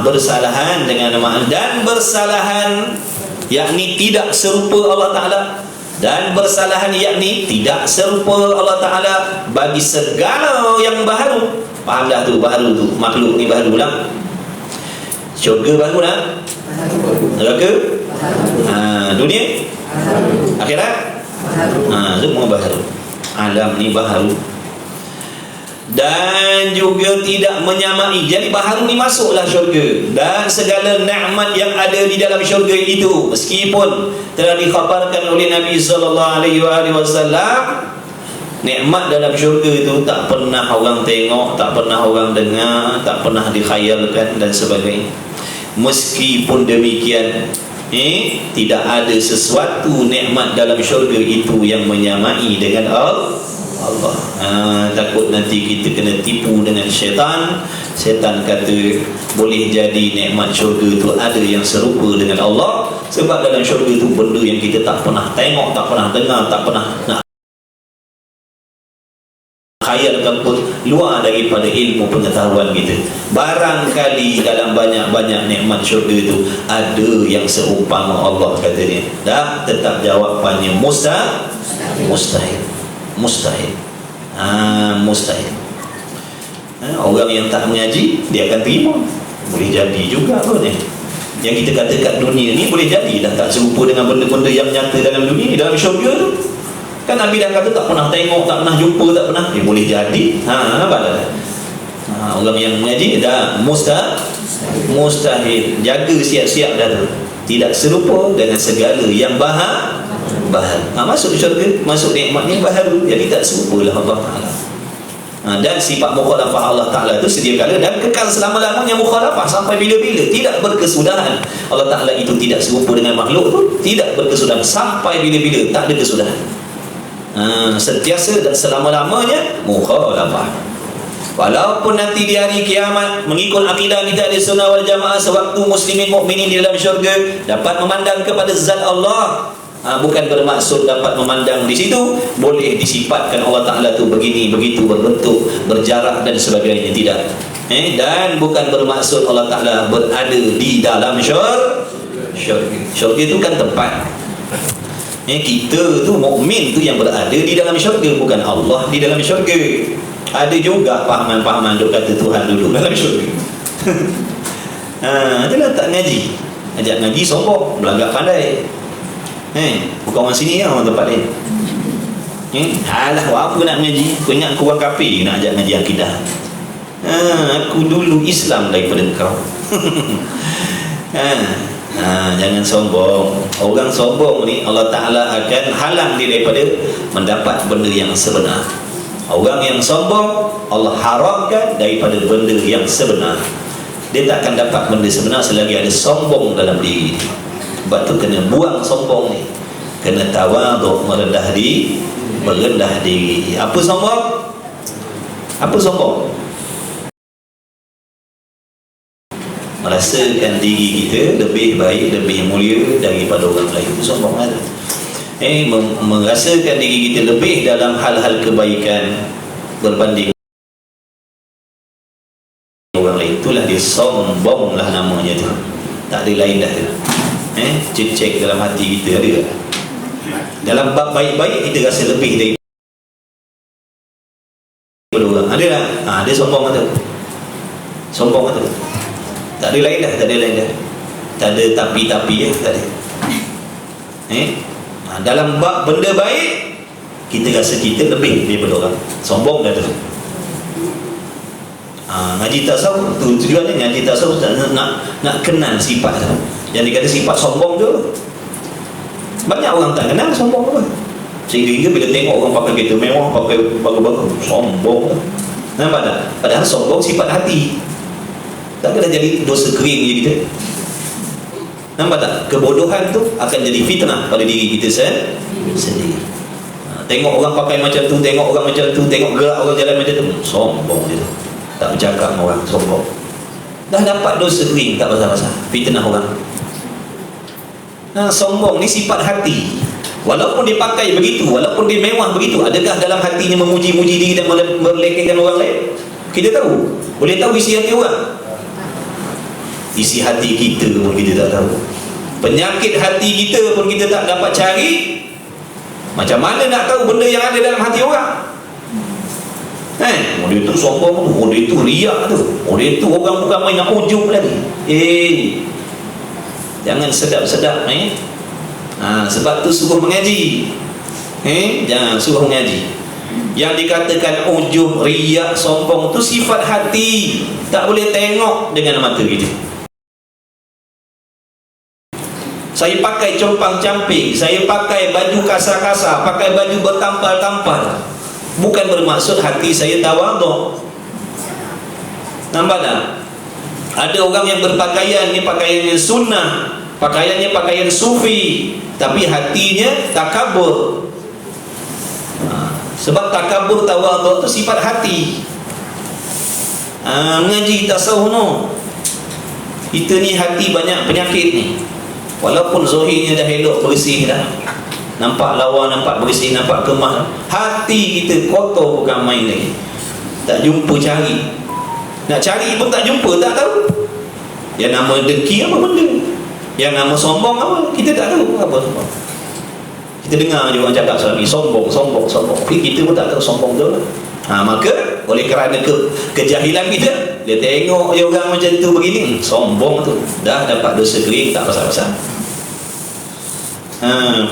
bersalahan dengan nama, dan bersalahan yakni tidak serupa Allah Ta'ala, dan bersalahan yakni tidak serupa Allah Ta'ala bagi segala yang baharu. Faham dah tu? Baharu tu, makhluk ni baharu lah. Syurga baru lah, neraka, dunia, akhirat, semua baharu. Alam ni baharu. Dan juga tidak menyamai. Jadi baharu ni masuklah syurga, dan segala nikmat yang ada di dalam syurga itu, meskipun telah dikhabarkan oleh Nabi SAW, nikmat dalam syurga itu tak pernah orang tengok, tak pernah orang dengar, tak pernah dikhayalkan dan sebagainya. Meskipun demikian, tidak ada sesuatu nikmat dalam syurga itu yang menyamai dengan Allah. Takut nanti kita kena tipu dengan syaitan. Syaitan kata boleh jadi nikmat syurga itu ada yang serupa dengan Allah, sebab dalam syurga itu benda yang kita tak pernah tengok, tak pernah dengar, tak pernah nak khayalkan pun, luar daripada ilmu pengetahuan kita. Barangkali dalam banyak-banyak nikmat syurga itu ada yang seumpama Allah, kata dia. Dah tetap jawapannya mustahil. Mustahil. Orang yang tak mengaji, dia akan terima. Boleh jadi juga pun yang kita kata kat dunia ni boleh jadi dah tak serupa dengan benda-benda yang nyata dalam dunia ni, dalam syurga tu. Kan Nabi dah kata tak pernah tengok, tak pernah jumpa, tak pernah. Boleh jadi. Nampak tak? Orang yang mengaji dah mustahil. Jaga siap-siap dah tu. Tidak serupa dengan segala yang baharu. Masuk syurga, masuk nikmat ni baharu. Jadi tak serupa lah Allah Ta'ala. Dan sifat mukhalafah Allah Ta'ala itu sedia kala dan kekal selama-lamanya mukhalafah sampai bila-bila, tidak berkesudahan. Allah Ta'ala itu tidak serupa dengan makhluk tu, tidak berkesudahan sampai bila-bila, tak ada kesudahan. Sentiasa dan selama-lamanya mukhalafah. Walaupun nanti di hari kiamat mengikut akidah kita di sunnah wal jamaah, sewaktu muslimin mukminin di dalam syurga dapat memandang kepada zat Allah, bukan bermaksud dapat memandang di situ boleh disifatkan Allah Ta'ala tu begini, begitu, berbentuk, berjarak dan sebagainya, tidak. Dan bukan bermaksud Allah Ta'ala berada di dalam syurga. Syurga itu kan tempat. Kita tu mukmin tu yang berada di dalam syurga, bukan Allah di dalam syurga. Ada juga pahaman-pahaman duk kata Tuhan duduk dalam syurga. Itulah tak ngaji. Ajak ngaji sombong, belagak pandai. Bukan orang sini lah, orang tempat lain. Alah, apa nak mengaji? Kau ingat aku orang kafir nak ajak ngaji akidah? Aku dulu Islam daripada kau. Jangan sombong. Orang sombong ni Allah Ta'ala akan halang dia daripada mendapat benda yang sebenar. Orang yang sombong Allah haramkan daripada benda yang sebenar. Dia tak akan dapat benda sebenar selagi ada sombong dalam diri. Sebab tu kena buang sombong ni, kena tawaduk, merendah diri. Apa sombong? Apa sombong? Merasakan diri kita lebih baik, lebih mulia daripada orang lain. Itu sombong ada. Merasakan diri kita lebih dalam hal-hal kebaikan berbanding orang lain. Itulah dia sombong lah namanya tu. Tak ada lain dah tu. Cek dalam hati kita ada. Dalam bab baik-baik kita rasa lebih daripada orang. Ada tak? Dia sombong tu. Sombong tu. Tak ada lain dah, tak ada lain dah. Tak ada tapi-tapi ya, tak ada. Dalam bab benda baik kita rasa kita lebih daripada orang. Sombong dah tu. Ngaji tasawuf tu tujuannya, ngaji tasawuf nak kenal sifat tu. Yang dikata sifat sombong tu, banyak orang tak kenal sombong apa. Sehingga bila tengok orang pakai kereta mewah, pakai bagus-bagus, sombong. Nampak tak? Padahal sombong sifat hati. Tak kena jadi dosa kering je kita. Nampak tak? Kebodohan tu akan jadi fitnah pada diri kita sendiri. Tengok orang pakai macam tu, tengok orang macam tu, tengok gerak orang jalan macam tu, sombong je tu. Tak bercakap dengan orang, sombong. Dah dapat dosa kering, tak pasal-pasal, fitnah orang. Sombong ni sifat hati. Walaupun dia pakai begitu, walaupun dia mewah begitu, adakah dalam hatinya memuji-muji diri dan melekehkan orang lain? Kita tahu. Boleh tahu isi hati orang? Isi hati kita pun kita tak tahu. Penyakit hati kita pun kita tak dapat cari. Macam mana nak tahu benda yang ada dalam hati orang? Dia tu sombong tu, dia tu riak tu, dia tu orang bukan main nak ujub lagi. Jangan sedap-sedap. Sebab tu suruh mengaji. Jangan suruh mengaji. Yang dikatakan ujub, riak, sombong tu sifat hati. Tak boleh tengok dengan mata kita. Saya pakai compang-camping, saya pakai baju kasar-kasar, pakai baju bertampal-tampal, bukan bermaksud hati saya tawaduk. Nampak tak? Ada orang yang berpakaian ni pakaiannya sunnah, pakaiannya pakaian sufi, tapi hatinya takabur. Sebab takabur tawaduk tu sifat hati. Mengaji tasawuf no, kita ni hati banyak penyakit ni. Walaupun zahirnya dah elok, bersih dah, nampak lawa, nampak bersih, nampak kemah, hati kita kotor bukan main lagi. Tak jumpa cari. Nak cari pun tak jumpa, tak tahu. Yang nama dengki apa benda, yang nama sombong apa, kita tak tahu apa sombong. Kita dengar je orang cakap selama ni sombong, sombong, sombong, tapi kita pun tak tahu sombong tu lah. Maka oleh kerana kejahilan kita, dia tengok je orang macam tu begini, sombong tu, dah dapat dosa kering, tak pasal-pasal.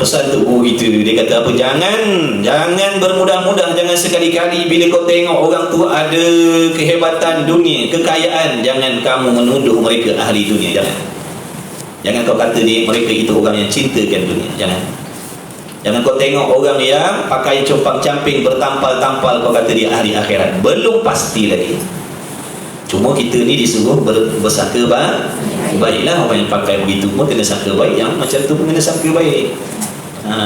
Pesan tu gitu. Dia kata apa? Jangan bermudah-mudah, jangan sekali-kali bila kau tengok orang tu ada kehebatan dunia, kekayaan, jangan kamu menuduh mereka ahli dunia. Jangan kau kata mereka itu orang yang cintakan dunia. Jangan. Jangan kau tengok orang yang pakai compang-camping bertampal-tampal kau kata dia ahli akhirat. Belum pasti lagi. Cuma kita ni disuruh bersangka baiklah. Orang yang pakai begitu pun kena sangka baik, yang macam tu pun kena sangka baik.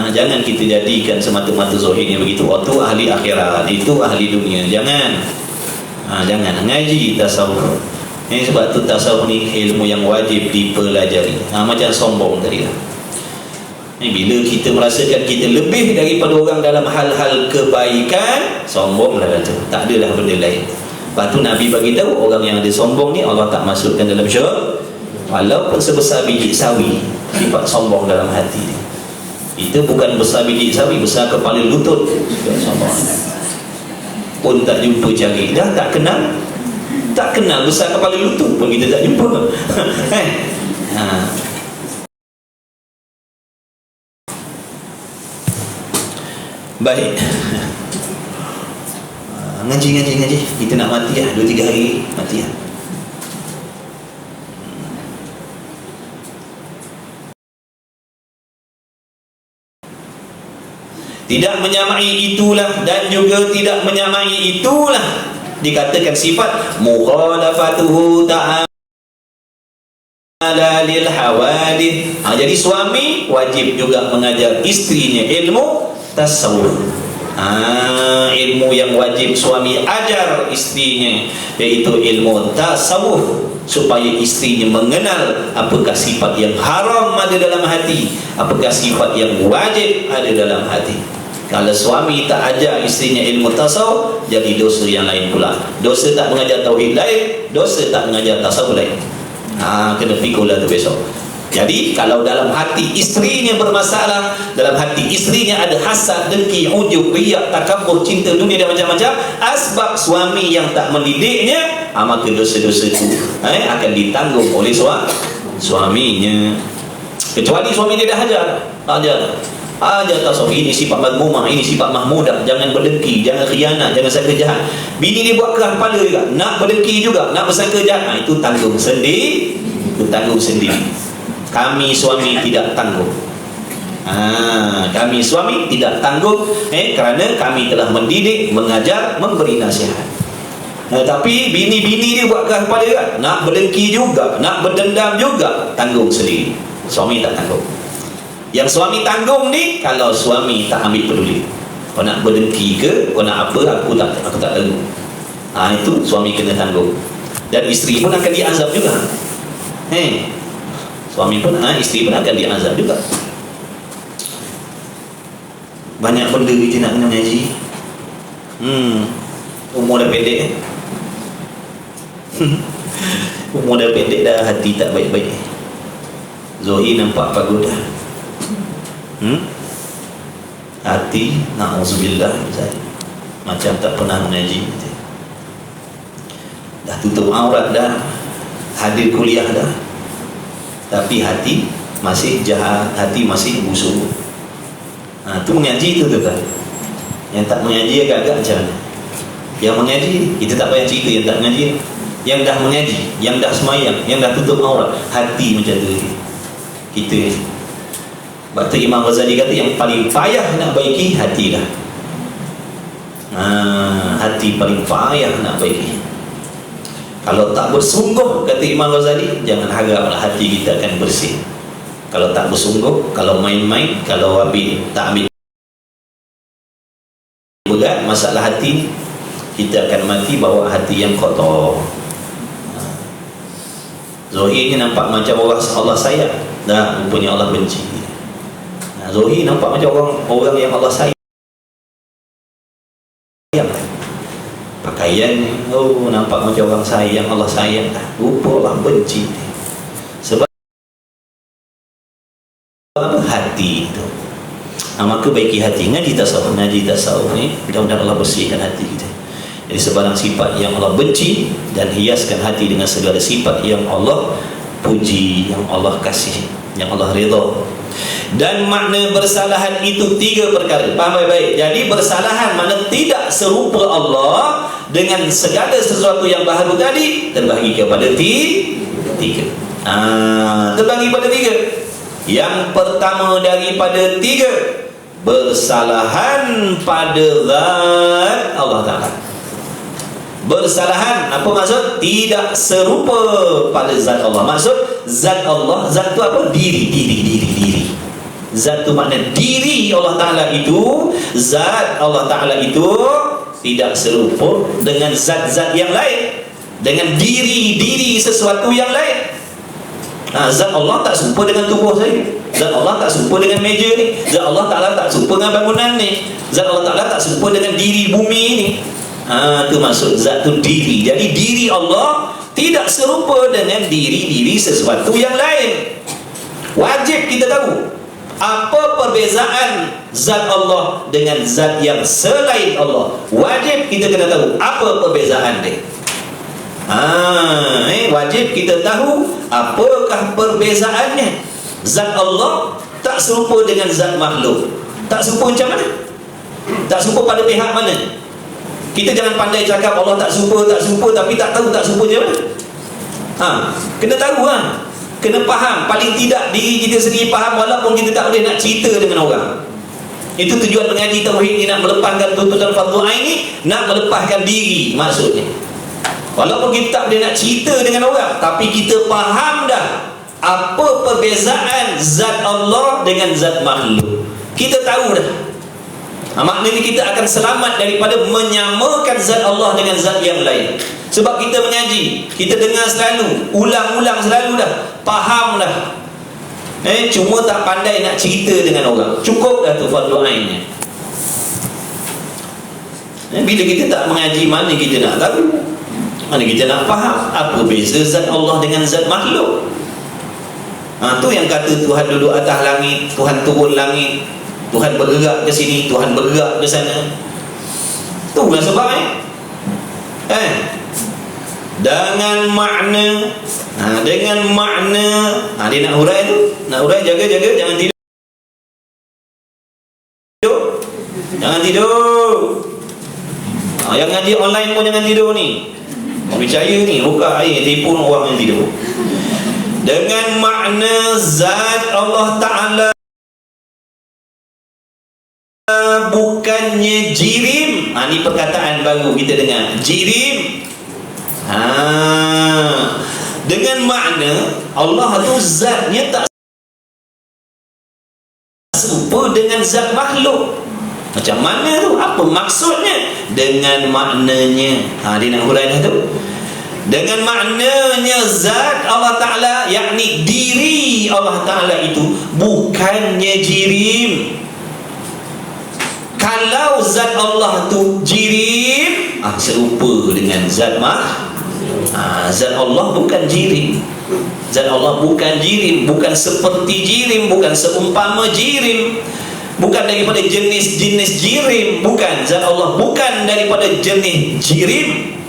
Jangan kita jadikan semata-mata zahirnya begitu. Tu ahli akhirat, itu ahli dunia. Jangan. Jangan ngaji tasawuf. Sebab tu tasawuf ni ilmu yang wajib dipelajari. Macam sombong tadi lah. Bila kita merasakan kita lebih daripada orang dalam hal-hal kebaikan, sombonglah tu. Tak adalah benda lain. Lepas tu Nabi bagi tahu orang yang ada sombong ni Allah tak masukkan dalam syurga walaupun sebesar biji sawi. Sifat sombong dalam hati ni. Itu bukan besar biji sawi, besar kepala lutut. Sombong. Pun tak jumpa jari. Dah tak kenal. Tak kenal besar kepala lutut pun kita tak jumpa. Baik. Ngaji. Kita nak mati lah 2-3 hari mati lah. Tidak menyamai itulah dan juga tidak menyamai itulah dikatakan sifat mukhalafatuhu ta'ala lil hawadith. Jadi suami wajib juga mengajar isterinya ilmu tasawuf. Ilmu yang wajib suami ajar isterinya iaitu ilmu tasawuf, supaya isterinya mengenal apakah sifat yang haram ada dalam hati, apakah sifat yang wajib ada dalam hati. Kalau suami tak ajar isterinya ilmu tasawuf, jadi dosa yang lain pula. Dosa tak mengajar tauhid lain, dosa tak mengajar tasawuf lain. Kena fikir lah tu besok. Jadi kalau dalam hati isterinya bermasalah, dalam hati isterinya ada hasad, dengki, ujub, riak, takabur, cinta dunia dan macam-macam, asbab suami yang tak mendidiknya, maka dosa-dosa itu akan ditanggung oleh suaminya. Kecuali suami dia dah ajar tasawuf, ini sifat madmumah, ini sifat mahmudah, jangan berdengki, jangan khianat, jangan sangka jahat. Bini dia buat keras kepala juga, nak berdengki juga, nak bersangka jahat, itu tanggung sendiri. Kami suami tidak tanggung. Kami suami tidak tanggung kerana kami telah mendidik, mengajar, memberi nasihat. Tapi bini-bini dia buat keras kepala kan, nak berdengki juga, nak berdendam juga, tanggung sendiri. Suami tak tanggung. Yang suami tanggung ni kalau suami tak ambil peduli. Kau nak berdengki ke, kau nak apa, aku tak tanggung. Itu suami kena tanggung. Dan isteri pun akan diazab juga. Suami pun, isteri pun akan diazab juga. Banyak benda kita nak kena ngaji. Umur dah pendek. Umur dah pendek dah, hati tak baik-baik. Zohir nampak pagut dah. Hati na'udzubillah macam tak pernah mengaji. Dah tutup aurat dah, hadir kuliah dah, tapi hati masih jahat, hati masih busuk. Tu mengaji tu kan. Yang tak mengaji agak-agak macam mana? Yang mengaji kita tak payah cerita. Yang tak mengaji, yang dah mengaji, yang dah semayang, yang dah tutup aurat, hati macam tu kita. Sebab tu Imam Ghazali kata yang paling payah nak baiki hati dah. Hati paling payah nak baiki. Kalau tak bersungguh, kata Imam Ghazali, jangan haraplah hati kita akan bersih. Kalau tak bersungguh, kalau main-main, kalau tak ambil berat masalah hati, kita akan mati bawa hati yang kotor. Zohirnya nampak macam Allah sayang, dah rupanya Allah benci. Zohir nampak macam orang yang Allah sayang. Pakaian nampak macam orang sayang, Allah sayang, rupa Allah benci. Sebab apa? Hati itu. Maka baiki hati. Ngaji tasawuf ni mudah-mudahan Allah bersihkan hati kita. Jadi sebarang sifat yang Allah benci, dan hiaskan hati dengan segala sifat yang Allah puji, yang Allah kasih, yang Allah redha. Dan makna bersalahan itu 3 perkara. Faham baik-baik? Jadi bersalahan makna tidak serupa Allah dengan segala sesuatu yang baharu tadi, terbagi kepada 3. Terbagi pada 3. Yang pertama daripada 3, bersalahan pada zat Allah Ta'ala. Bersalahan, apa maksud? Tidak serupa pada zat Allah. Maksud zat Allah, zat tu apa? Diri. Zat tu makna diri Allah Ta'ala itu, zat Allah Ta'ala itu tidak serupa dengan zat-zat yang lain, dengan diri sesuatu yang lain. Zat Allah tak serupa dengan tubuh saya, zat Allah tak serupa dengan meja ni, zat Allah Ta'ala tak serupa dengan bangunan ni, zat Allah Ta'ala tak serupa dengan diri bumi ni. Tu maksud zat tu diri. Jadi diri Allah tidak serupa dengan diri sesuatu yang lain. Wajib kita tahu apa perbezaan zat Allah dengan zat yang selain Allah. Wajib kita kena tahu apa perbezaan dia. Wajib kita tahu apakah perbezaannya. Zat Allah tak serupa dengan zat makhluk. Tak serupa macam mana? Tak serupa pada pihak mana? Kita jangan pandai cakap Allah tak serupa, tapi tak tahu tak serupa macam mana. Kena tahu kena faham. Paling tidak diri kita sendiri faham, walaupun kita tak boleh nak cerita dengan orang. Itu tujuan mengaji tauhid ni, nak melepaskan tuntutan fardu ain ni, nak melepaskan diri maksudnya. Walaupun kita tak boleh nak cerita dengan orang, tapi kita faham dah apa perbezaan zat Allah dengan zat makhluk. Kita tahu dah. Maknanya kita akan selamat daripada menyamakan zat Allah dengan zat yang lain. Sebab kita mengaji, kita dengar selalu, ulang-ulang selalu dah, faham dah. Cuma tak pandai nak cerita dengan orang. Cukup dah tu fardu ainnya. Bila kita tak mengaji, mana kita nak tahu, mana kita nak faham apa beza zat Allah dengan zat makhluk. Tu yang kata Tuhan duduk atas langit, Tuhan turun langit, Tuhan bergerak ke sini, Tuhan bergerak ke sana. Itulah sebab dengan makna dia nak hurai tu, nak hurai, jaga jangan tidur, jangan tidur. Yang ngaji online pun jangan tidur ni. Percaya ni, buka air telefon orang yang tidur. Dengan makna zat Allah Ta'ala bukannya jirim. Ni perkataan baru kita dengar, jirim. Dengan makna Allah tu zatnya tak serupa dengan zat makhluk. Macam mana tu? Apa maksudnya? Dengan maknanya. Dia nak hurai dah tu. Dengan maknanya zat Allah Ta'ala, yakni diri Allah Ta'ala itu bukannya jirim. Kalau zat Allah tu jirim, serupa dengan zat zat Allah bukan jirim. Zat Allah bukan jirim, bukan seperti jirim, bukan seumpama jirim, bukan daripada jenis-jenis jirim. Bukan. Zat Allah bukan daripada jenis jirim.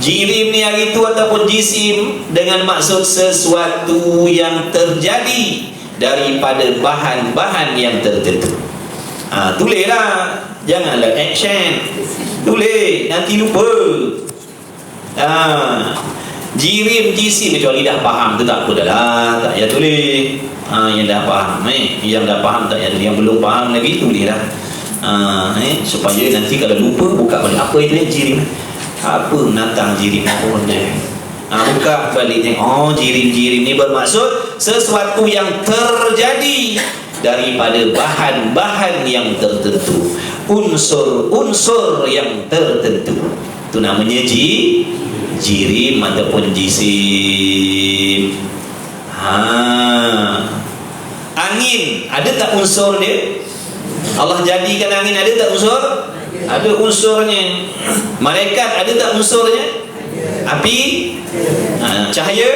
Jirim ni hari tu ataupun jisim dengan maksud sesuatu yang terjadi daripada bahan-bahan yang tertentu. Tulislah, janganlah action. Tulis, nanti lupa. Jirim, jisim, kecuali dah faham tu tak apa dah lah, tak payah tulis. Yang dah faham, yang dah faham tak payah tulis. Yang belum faham lagi tulislah. Supaya nanti kalau lupa, buka balik apa itu jirim. Apa menatang jirim pun dia. Buka balik tengok. Jirim ni bermaksud sesuatu yang terjadi daripada bahan-bahan yang tertentu, unsur-unsur yang tertentu. Itu namanya jirim ataupun jisim. Angin, ada tak unsur dia? Allah jadikan angin, ada tak unsur? Ada unsurnya. Malaikat, ada tak unsurnya? Api, cahaya,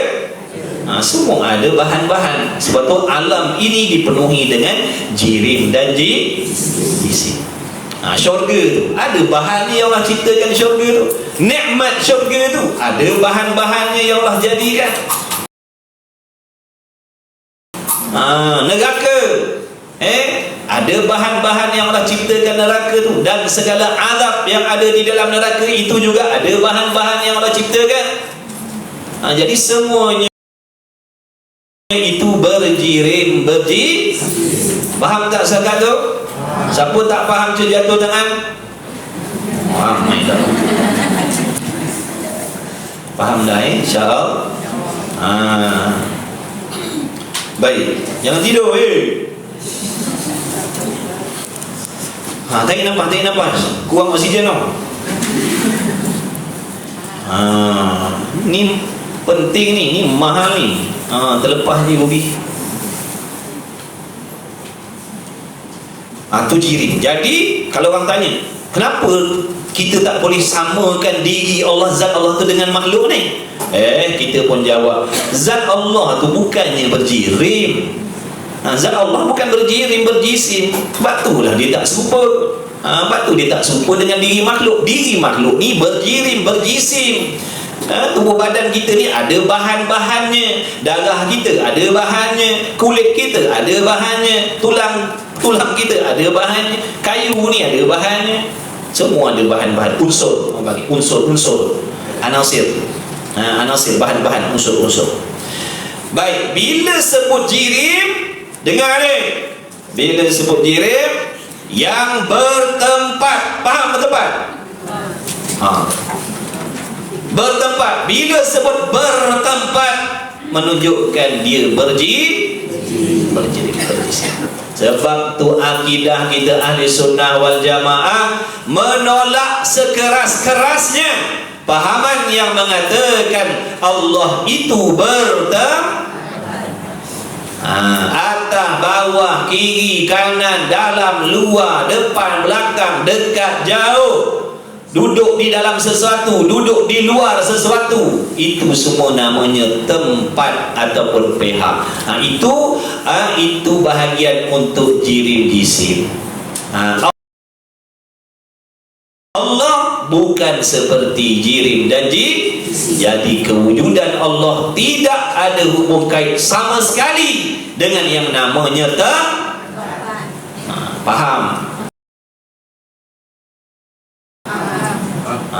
semua ada bahan-bahan. Sebab tu alam ini dipenuhi dengan jirim dan jisim. Syurga tu ada bahannya yang Allah ciptakan. Syurga tu, nikmat syurga tu ada bahan-bahannya yang Allah jadikan. Neraka, ada bahan-bahan yang Allah ciptakan neraka tu, dan segala azab yang ada di dalam neraka itu juga ada bahan-bahan yang Allah ciptakan. Jadi semuanya itu berjirim. Faham tak sekat tu? Siapa tak faham jatuh tangan? Ramai dah. Faham dah InsyaAllah. Baik, jangan tidur tarik nafas, kurang oksigen tau. Ni penting ni mahal ni. Terlepas ni rugi. Tu jirim. Jadi kalau orang tanya, kenapa kita tak boleh samakan diri Allah, zat Allah tu dengan makhluk ni? Kita pun jawab, zat Allah tu bukannya berjirim. Zat Allah bukan berjirim, berjisim. Sebab itulah dia tak serupa. Sebab tu dia tak serupa dengan diri makhluk. Diri makhluk ni berjirim, berjisim. Tubuh badan kita ni ada bahan-bahannya. Darah kita ada bahannya, kulit kita ada bahannya, tulang kita ada bahannya, kayu ni ada bahannya. Semua ada bahan-bahan, unsur, orang bagi unsur-unsur, anasir, bahan-bahan, unsur-unsur. Baik, bila sebut jirim, dengar ni, bila sebut jirim yang bertempat, faham bertempat? Bertempat. Bila sebut bertempat, menunjukkan dia berjirim. Sebab tu akidah kita ahli sunnah wal jamaah menolak sekeras-kerasnya pahaman yang mengatakan Allah itu bertempat. Atas, bawah, kiri, kanan, dalam, luar, depan, belakang, dekat, jauh, duduk di dalam sesuatu, duduk di luar sesuatu, itu semua namanya tempat ataupun pihak. Itu bahagian untuk jirim jisim. Allah bukan seperti jirim dan jadi kewujudan Allah tidak ada hubung kait sama sekali dengan yang namanya faham?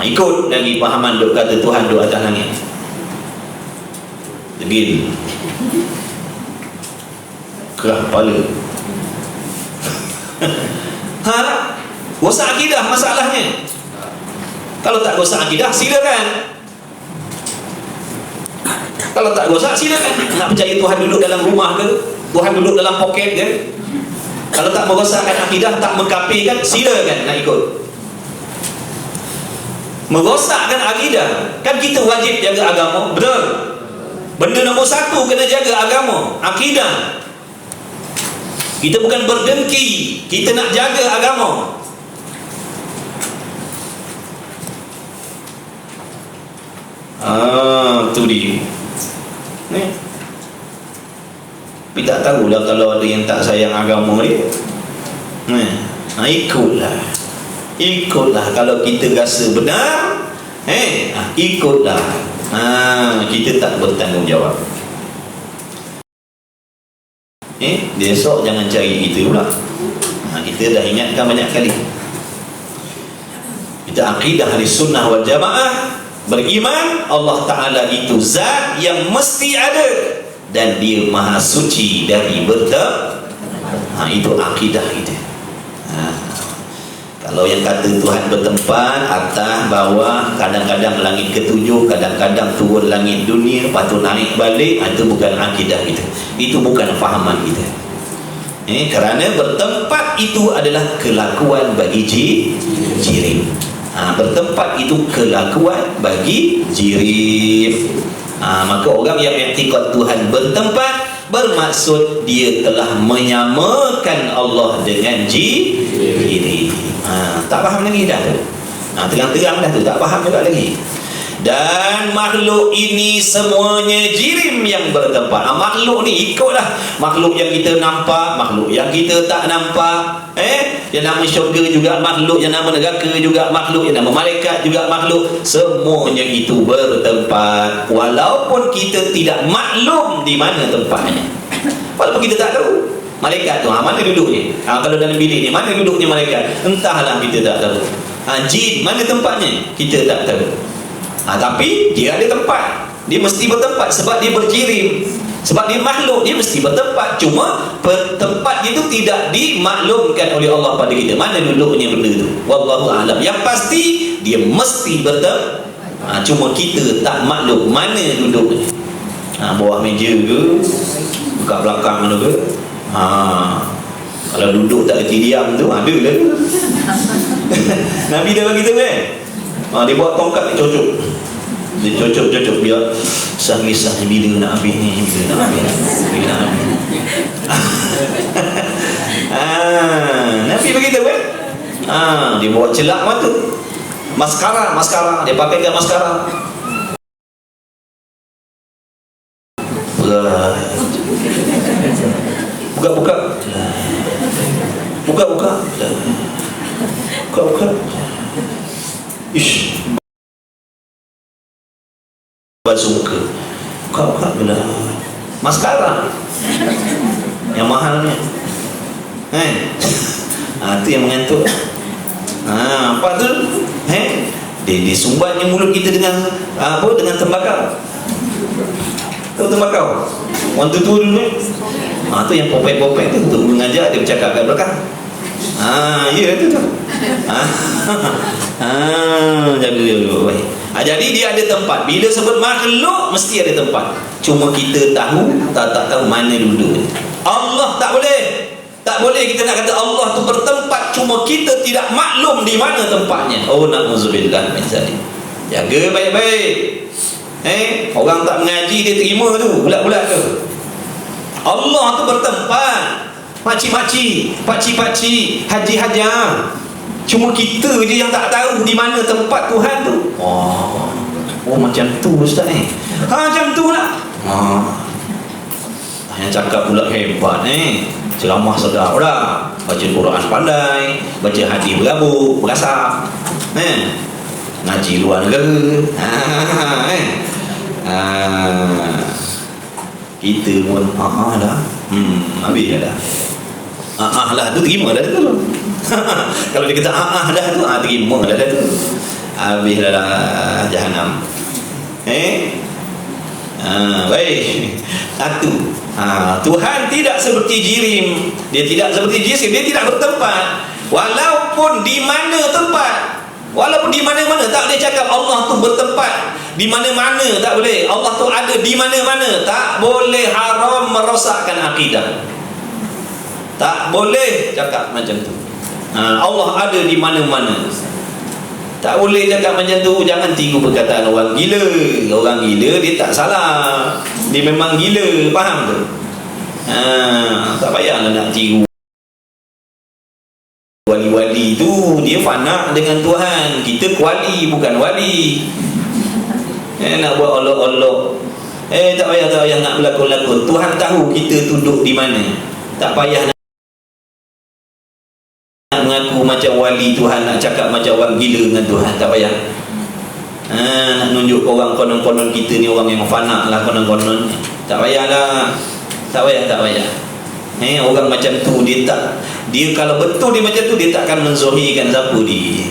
Ikut lagi pahaman duk kata Tuhan duk atas langit. Degil. Kerah kepala. Rosak akidah masalahnya. Kalau tak rosak akidah, silakan. Kalau tak rosak, silakan. Nak percaya Tuhan duduk dalam rumah ke? Tuhan duduk dalam poket ke? Kalau tak merosakkan akidah, tak mengkafirkan, silakan nak ikut. Merosakkan akidah, kan kita wajib jaga agama, betul? Benda nombor satu kena jaga agama, akidah. Kita bukan berdengki, kita nak jaga agama. Tu dia ni. Tapi tak tahulah kalau ada yang tak sayang agama dia. Ikutlah kalau kita rasa benar, ikutlah. Kita tak bertanggungjawab. Besok jangan cari kita pula. Kita dah ingatkan banyak kali. Kita akidah ahli sunnah wal jamaah, beriman Allah Ta'ala itu zat yang mesti ada dan dia maha suci dari itu akidah kita. Kalau yang kata Tuhan bertempat, atas, bawah, kadang-kadang langit ketujuh, kadang-kadang turun langit dunia, lepas tu naik balik, itu bukan akidah kita. Itu bukan fahaman kita. Kerana bertempat itu adalah kelakuan bagi jirim. Bertempat itu kelakuan bagi jirim. Maka orang yang i'tiqad Tuhan bertempat bermaksud dia telah menyamakan Allah dengan jirim. Tak faham lagi dah tu. Terang-terang dah tu, tak faham juga lagi. Dan makhluk ini semuanya jirim yang bertempat. Makhluk ni ikutlah. Makhluk yang kita nampak, makhluk yang kita tak nampak. Yang nama syurga juga makhluk, yang nama neraka juga makhluk, yang nama malaikat juga makhluk. Semuanya itu bertempat. Walaupun kita tidak maklum di mana tempatnya. Walaupun kita tak tahu. Malaikat tu, mana duduknya? Kalau dalam bilik ni, mana duduknya malaikat? Entahlah, kita tak tahu. Jin, mana tempatnya? Kita tak tahu. Tapi dia ada tempat. Dia mesti bertempat sebab dia berjirim. Sebab dia makhluk, dia mesti bertempat. Cuma tempat itu tidak dimaklumkan oleh Allah pada kita. Mana duduknya benda itu, wallahu a'lam. Yang pasti dia mesti bertempat. Cuma kita tak maklum mana duduknya. Bawah meja ke, dekat belakang tu ke. Kalau duduk tak kerti diam tu ada lah. Nabi dah bagi tahu kan. Dia bawa tongkat, dia cocok. Dia cocok biar kisah bila nak habis ni, bila nak habis. Nabi beritahu kan. Dia bawa celak mata, maskara, dia pakaikan maskara. Buka. Ish. Basuh muka. Buka bila maskara yang mahalnya. Itu yang mengantuk. Apa tu? Dia sumbatnya mulut kita dengan dengan tembakau. Tahu tembakau? Orang tua dulu ni. Tu yang popek-popek tu untuk mengajar dia bercakap kat belakang. Ya tu. Jaga dulu. Jadi dia ada tempat. Bila sebut makhluk mesti ada tempat. Cuma kita tahu tak tahu mana duduk. Allah tak boleh. Tak boleh kita nak kata Allah tu bertempat, cuma kita tidak maklum di mana tempatnya. Na'udzubillah min zalik. Jaga baik-baik. Orang tak mengaji dia terima tu bulat-bulat tu. Allah tu bertempat. Makcik-makcik, pakcik-pakcik, haji-hajar. Cuma kita je yang tak tahu di mana tempat Tuhan tu. Macam tu ustaz macam tu lah. Yang cakap pula hebat ceramah sedap dah, baca Quran pandai, baca hadis berabuk, berasap, ngaji luar negara. Kita pun dah habis dah. Lah tu terima dah tu. Kalau dia kata dah tu terima dah tu. Habis dah jahanam. Baik. Satu, Tuhan tidak seperti jirim. Dia tidak seperti jisim. Dia tidak bertempat. Walaupun di mana tempat, walaupun di mana-mana, tak boleh cakap Allah tu bertempat di mana-mana. Tak boleh. Allah tu ada di mana-mana. Tak boleh. Haram, merosakkan akidah. Tak boleh cakap macam tu. Allah ada di mana-mana. Tak boleh cakap macam tu. Jangan tiru perkataan orang gila. Orang gila dia tak salah, dia memang gila. Faham tu? Tak payahlah nak tiru. Wali-wali tu dia fana dengan Tuhan. Kita kuali bukan wali. Nak buat olok-olok. Tak payah nak berlakon-lakon. Tuhan tahu kita duduk di mana. Tak payah nak mengaku macam wali Tuhan, nak cakap macam orang gila dengan Tuhan. Tak payah. Nak nunjuk orang konon-konon kita ni orang yang fana lah konon-konon. Tak payahlah. Tak payah. Orang macam tu dia kalau betul dia macam tu, dia takkan menzohirkan siapa dia.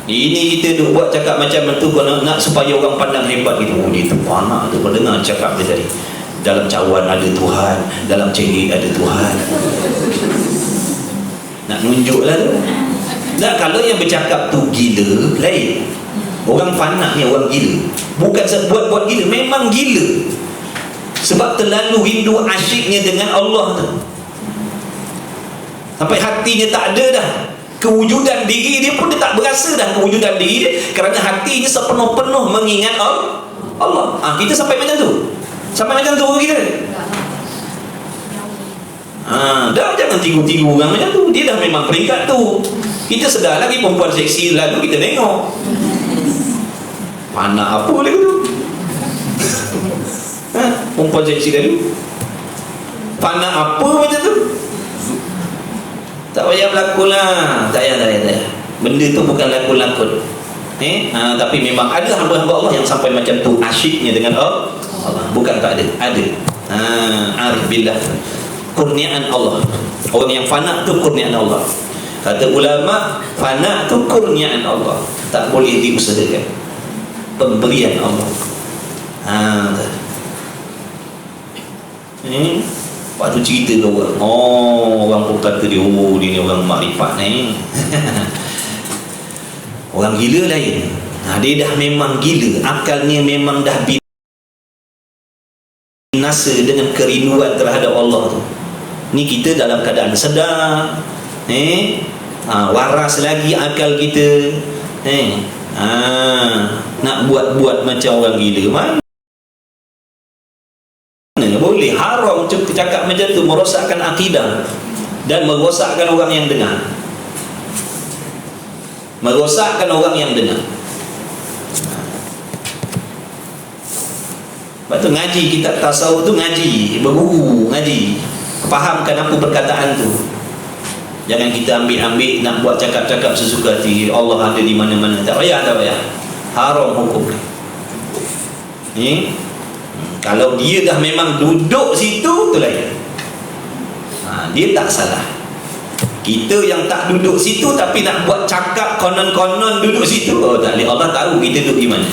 Ini kita duk buat cakap macam tu nak supaya orang pandang hebat gitu. Dia tu fana tu. Kau dengar cakap dia tadi, dalam cawan ada Tuhan, dalam cerit ada Tuhan. Nak nunjuklah tu. Nah, kalau yang bercakap tu gila, lain. Orang fana ni orang gila. Bukan buat-buat gila, memang gila. Sebab terlalu rindu asyiknya dengan Allah tu. Sampai hatinya tak ada dah. Kewujudan diri dia pun dia tak berasa dah kewujudan diri dia, kerana hatinya sepenuh-penuh mengingat Allah. Kita sampai macam tu. Sampai macam tu kita. Dah jangan tiru-tiru orang macam tu. Dia dah memang peringkat tu. Kita sedar lagi perempuan seksi lalu kita tengok. Mana apa lagi tu? Perempuan seksi lalu. Pana apa macam tu? Tak payah berlakon lah. Tak payah. Benda tu bukan lakon-lakon. Tapi memang ada hamba-hamba Allah yang sampai macam tu asyiknya dengan Allah. Bukan tak ada. Ada. Arif billah. Kurniaan Allah. Orang yang fana tu kurniaan Allah. Kata ulama, fana tu kurniaan Allah. Tak boleh diusahakan. Pemberian Allah. Lepas tu cerita ke orang, orang pun kata dia, dia ni orang makrifat ni. Orang gila lain. Dia dah memang gila, akalnya memang dah binasa dengan kerinduan terhadap Allah tu. Ni kita dalam keadaan sedar, waras lagi akal kita, nak buat macam orang gila, mana boleh. Haram cakap macam tu, merosakkan akidah dan merosakkan orang yang dengar, merosakkan orang yang dengar. Lepas tu ngaji kitab tasawuf tu, ngaji, berguru, ngaji, fahamkan apa perkataan tu. Jangan kita ambil nak buat cakap-cakap sesuka hati. Allah ada di mana-mana. Tak payah, tak payah. Haram hukum ni. Kalau dia dah memang duduk situ, tu lain. Dia tak salah. Kita yang tak duduk situ tapi nak buat cakap konon-konon duduk situ, tak boleh. Allah tahu kita duduk di mana.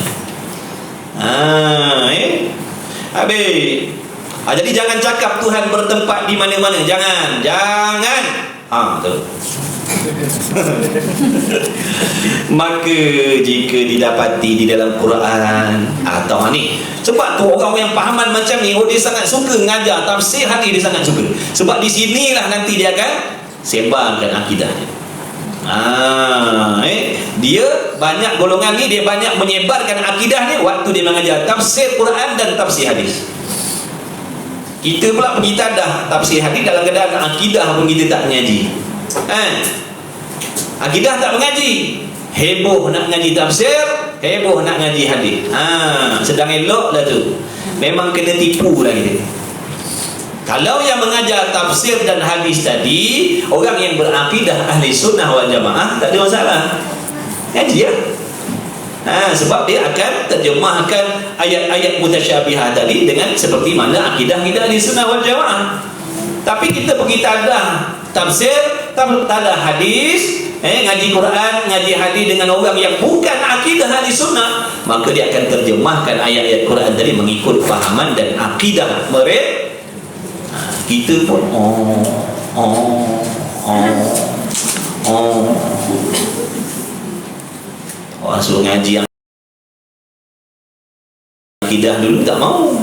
Habis. Jadi jangan cakap Tuhan bertempat di mana-mana. Jangan. Tu. Maka jika didapati di dalam Quran atau ni, sebab tu orang yang pahaman macam ni, dia sangat suka mengajar tafsir hadis, dia sangat suka. Sebab di sinilah nanti dia akan sebarkan akidah dia. Dia banyak golongan ni, dia banyak menyebarkan akidah dia waktu dia mengajar tafsir Quran dan tafsir hadis. Kita pula pergi tadah tafsir hadis dalam keadaan akidah pun kita tak mengaji. Akidah tak mengaji, heboh nak mengaji tafsir, heboh nak mengaji hadis. Sedang elok lah tu. Memang kena tipu lah kita. Kalau yang mengajar tafsir dan hadis tadi orang yang berakidah ahli sunnah wal jamaah, tak ada masalah, ngaji lah. Sebab dia akan terjemahkan ayat-ayat mutasyabihah tadi dengan seperti mana akidah kita ahli sunnah wal jamaah. Tapi kita pergi tadah tafsir, tadah hadis, ngaji Quran, ngaji hadis dengan orang yang bukan akidah ahli sunnah, maka dia akan terjemahkan ayat-ayat Quran tadi mengikut fahaman dan akidah mereka. Kita pun orang suruh ngaji akidah dulu tak mau.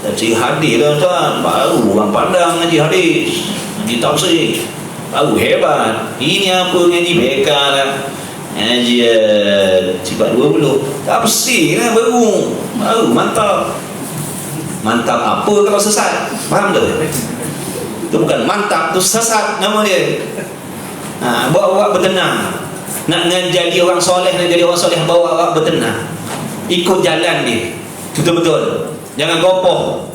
Tafsir hadis lah tuan, baru orang pandang ngaji hadis, ngaji tafsir baru hebat. Ini apa ngaji bekar lah, ngaji sifat 20 tafsir lah, baru mantap apa kalau sesat, faham tu? Itu bukan mantap, tu sesat nama dia. Bawa bertenang. Nak jadi orang soleh, nak jadi orang soleh, bawa bertenang, ikut jalan dia betul-betul, jangan gopoh.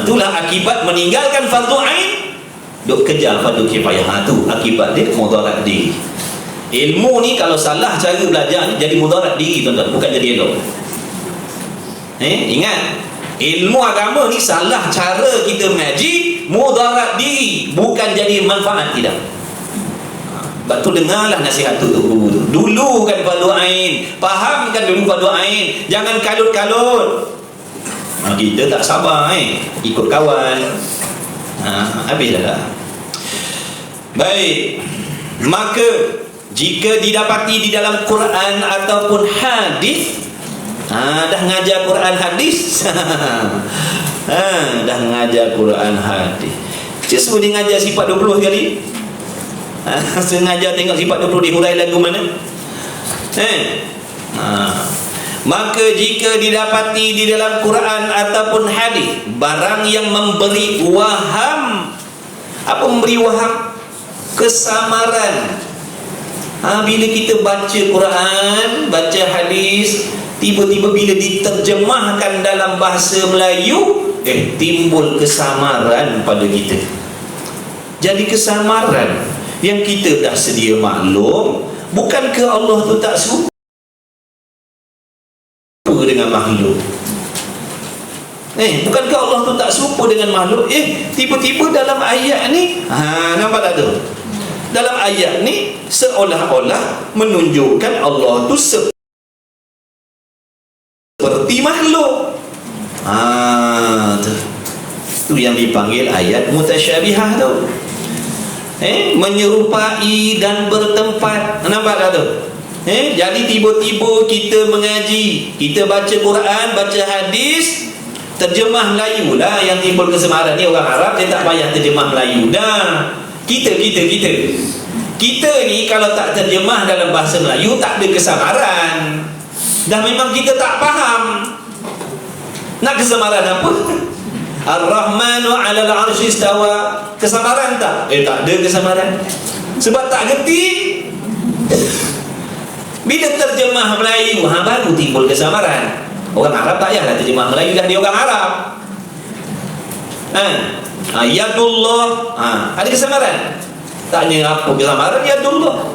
Itulah akibat meninggalkan fardu ain, duk kejar fardu kifayah. Tu akibat dia mudarat diri. Ilmu ni kalau salah cara belajar ni jadi mudarat diri tuan-tuan, bukan jadi elok. Ingat, ilmu agama ni salah cara kita mengaji, mudarat diri, bukan jadi manfaat, tidak. Sebab tu dengarlah nasihat tu dulu kan fardu ain, fahamkan dulu fardu ain, jangan kalut-kalut. Kita tak sabar ikut kawan, habislah. Baik, maka jika didapati di dalam Quran ataupun hadis, dah ngajar Quran hadis, dah ngajar Quran hadis, saya suruh dia ngajar sifat 20 kali. Sengaja tengok sifat 20 dihurai lagu mana. Maka jika didapati di dalam Quran ataupun hadis barang yang memberi waham. Apa memberi waham? Kesamaran. Bila kita baca Quran, baca hadis, tiba-tiba bila diterjemahkan dalam bahasa Melayu, timbul kesamaran pada kita. Jadi kesamaran yang kita dah sedia maklum. Bukankah Allah tu tak serupa dengan makhluk? Bukankah Allah tu tak serupa dengan makhluk? Tiba-tiba dalam ayat ni, nampak tak tu? Dalam ayat ni seolah-olah menunjukkan Allah tu seperti seperti makhluk. Tu yang dipanggil ayat mutasyabihah tu. Menyerupai dan bertempat. Nampak tak tu? Jadi tiba-tiba kita mengaji, kita baca Quran, baca hadis, terjemah Melayu lah yang timbul kesemaran. Ni orang Arab, dia tak payah terjemah Melayu dah. Kita ni kalau tak terjemah dalam bahasa Melayu, tak ada kesamaran. Dah memang kita tak faham. Nak kesamaran apa? Ar-Rahmanu 'alal 'arsy istawa. Kesamaran tak? Tak ada kesamaran. Sebab tak gerti. Bila terjemah Melayu, baru timbul kesamaran. Orang Arab tak payahlah terjemah Melayu, dah dia orang Arab. Yadullah, ada kesamaran? Tanya apa kesamaran yadullah?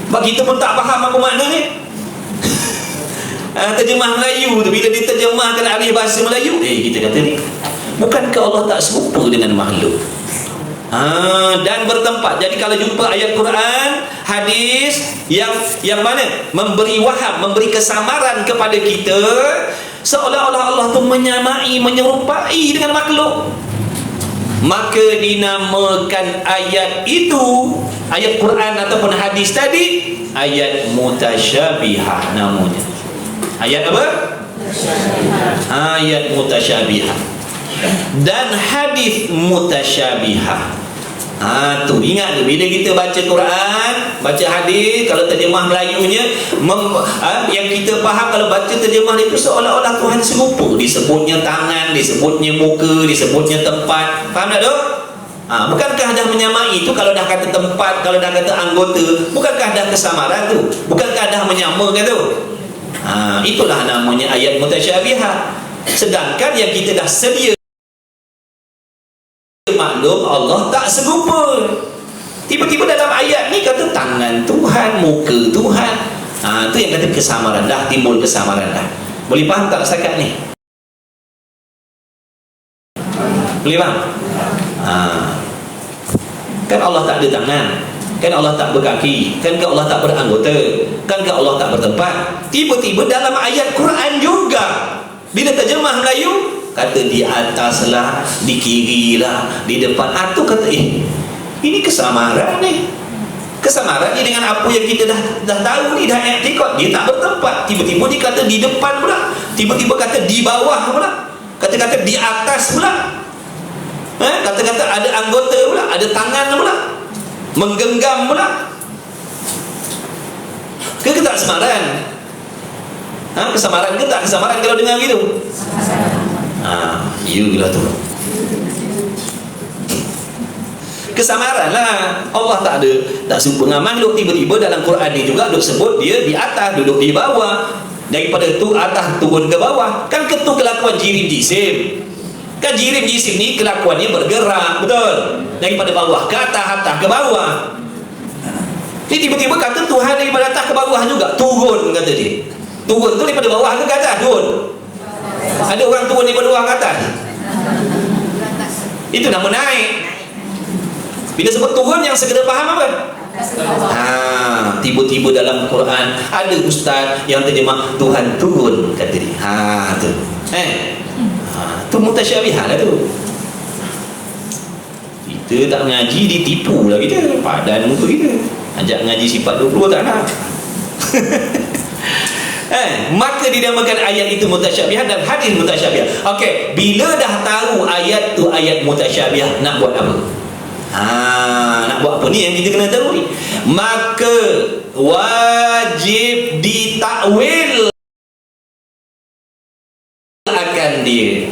Sebab kita pun tak faham apa maknanya. Terjemah Melayu tu, bila diterjemahkan alih bahasa Melayu, kita kata ni, bukankah Allah tak serupa dengan makhluk? Dan bertempat. Jadi kalau jumpa ayat Quran, hadis yang mana memberi waham, memberi kesamaran kepada kita, seolah-olah Allah tu menyamai, menyerupai dengan makhluk, maka dinamakan ayat itu, ayat Quran ataupun hadis tadi, ayat mutasyabihah namanya. Ayat apa? Ayat mutasyabihah. Dan hadis mutasyabihah. Tu ingat tu, bila kita baca Quran, baca hadis, kalau terjemah Melayunya yang kita faham, kalau baca terjemah itu seolah-olah Tuhan serupa. Disebutnya tangan, disebutnya muka, disebutnya tempat. Faham tak tu? Bukankah dah menyamai itu? Kalau dah kata tempat, kalau dah kata anggota, bukankah dah kesamaran tu? Bukankah dah menyamakan tu? Itulah namanya ayat mutasyabihah. Sedangkan yang kita dah sedia maklum, Allah tak serupa. Tiba-tiba dalam ayat ni kata tangan Tuhan, muka Tuhan. Itu yang kata kesamaran. Dah timbul kesamaran dah. Boleh faham tak setakat ni? Boleh faham? Kan Allah tak ada tangan, kan Allah tak berkaki, kan Allah tak beranggota, kan Allah tak bertempat. Tiba-tiba dalam ayat Quran juga, bila terjemah Melayu, kata di atas lah, di kiri lah, di depan. Tu kata ini kesamaran ni. Kesamaran ni dengan apa yang kita dah tahu ni, dah i'tiqad. Dia tak bertempat. Tiba-tiba dia kata di depan pula, tiba-tiba kata di bawah pula, kata-kata di atas pula, kata-kata ada anggota pula, ada tangan pula, menggenggam pula. Ke tak kesamaran? Kesamaran ke tak kesamaran kalau dengar gitu? Iyalah tu. Kesamaran lah. Allah tak ada, tak serupa dengan makhluk. Tiba-tiba dalam Quran ni juga duk sebut dia di atas, duduk di bawah. Daripada tu atas turun ke bawah. Kan itu kelakuan jirim jisim. Kan jirim jisim ni kelakuannya bergerak, betul? Daripada bawah ke atas, atas ke bawah. Ni tiba-tiba kata Tuhan daripada atas ke bawah juga. Turun kata dia. Turun tu daripada bawah ke atas? Turun. Ada orang turun daripada bawah ke atas? Itu nama naik. Bila sebut turun, yang segera faham apa? Tiba-tiba dalam Quran ada ustaz yang terjemah Tuhan turun, kata dia. Tu. Tu mutasyabihah lah tu. Kita tak ngaji, ditipu lah kita. Padan muka kita. Ajak ngaji sifat 20 tak nak. Maka dinamakan ayat itu mutasyabihah dan hadis mutasyabihah. Okey, bila dah tahu ayat tu ayat mutasyabihah, nak buat apa? Nak buat apa ni yang kita kena tahu ni. Maka wajib ditakwil akan dia.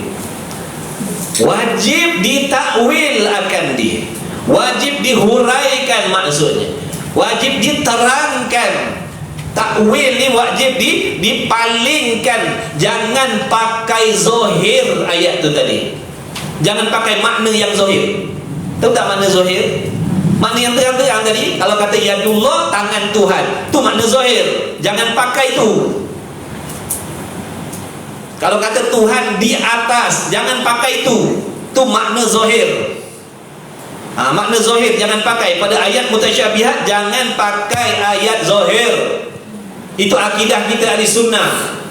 Wajib ditakwil akan dia. Wajib dihuraikan maksudnya. Wajib diterangkan. Takwil ni wajib dipalingkan. Jangan pakai zahir ayat tu tadi. Jangan pakai makna yang zahir. Tahu tak makna zahir? Makna yang terang-terang tadi, kalau kata yadullah, tangan Tuhan, tu makna zahir. Jangan pakai tu. Kalau kata Tuhan di atas, jangan pakai tu. Tu makna zahir. Makna zahir jangan pakai. Pada ayat mutasyabihat, jangan pakai ayat zahir. Itu akidah kita ahli sunnah.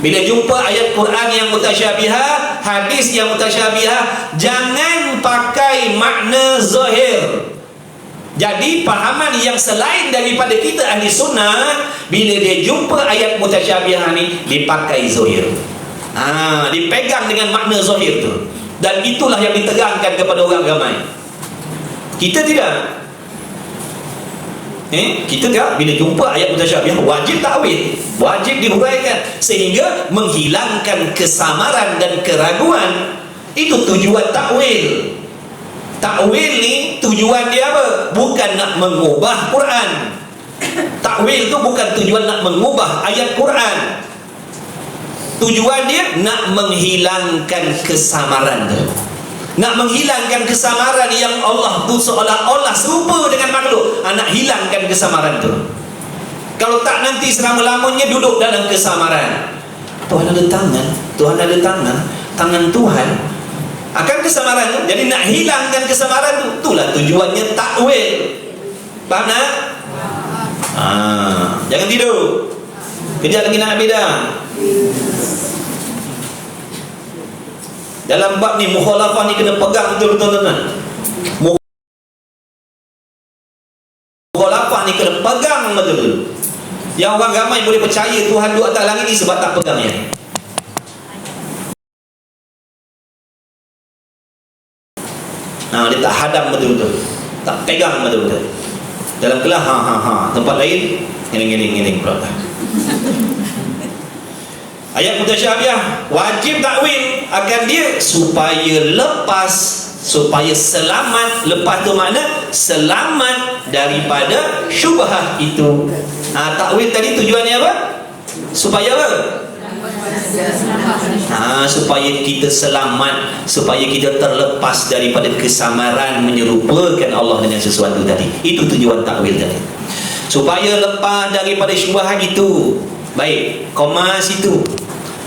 Bila jumpa ayat Quran yang mutasyabihah, hadis yang mutasyabihah, jangan pakai makna zahir. Jadi pahaman yang selain daripada kita ahli sunnah, bila dia jumpa ayat mutasyabihah ni, dipakai zahir. Dipegang dengan makna zahir tu. Dan itulah yang ditegangkan kepada orang ramai. Kita tidak. Kita tak, bila jumpa ayat mutasyabihah, wajib takwil, wajib dihuraikan, sehingga menghilangkan kesamaran dan keraguan. Itu tujuan takwil. Takwil ni tujuan dia apa? Bukan nak mengubah Quran. Takwil tu bukan tujuan nak mengubah ayat Quran. Tujuan dia nak menghilangkan kesamaran tu. Nak menghilangkan kesamaran yang Allah tu seolah-olah serupa dengan makhluk. Nak hilangkan kesamaran tu. Kalau tak, nanti selama-lamanya duduk dalam kesamaran. Tuhan ada tangan, Tuhan ada tangan, tangan Tuhan akan kesamaran tu. Jadi nak hilangkan kesamaran tu, itulah tujuannya takwil. Faham tak? Jangan tidur. Kejap lagi nak beda. Dalam bab ni mukhalafah ni kena pegang betul-betul, tuan-tuan. Mukhalafah ni kena pegang betul-betul. Yang orang ramai boleh percaya Tuhan duduk atas langit ni sebab tak pegangnya. Dia tak hadam betul-betul, tak pegang betul-betul. Dalam kelas tempat lain ngiling pula. Ayat mutasyabihah wajib takwil akan dia supaya lepas, supaya selamat. Lepas tu makna selamat daripada syubhah itu. Takwil tadi tujuannya apa? Supaya apa? Supaya kita selamat, supaya kita terlepas daripada kesamaran menyerupakan Allah dengan sesuatu tadi. Itu tujuan takwil tadi, supaya lepas daripada syubhat itu. Baik, koma situ.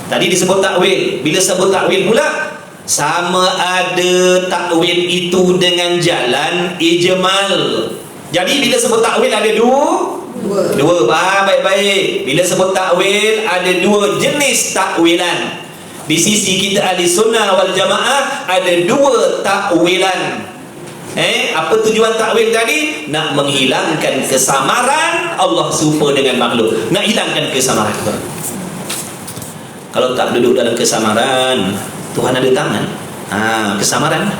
Tadi disebut takwil. Bila sebut takwil pula, sama ada takwil itu dengan jalan ijmal. Jadi bila sebut takwil ada dua. Faham baik-baik. Bila sebut takwil ada dua jenis takwilan. Di sisi kita ahli sunnah wal jamaah ada dua takwilan. Apa tujuan takwil tadi? Nak menghilangkan kesamaran Allah serupa dengan makhluk. Nak hilangkan kesamaran. Kalau tak duduk dalam kesamaran, Tuhan ada tangan. Kesamaran.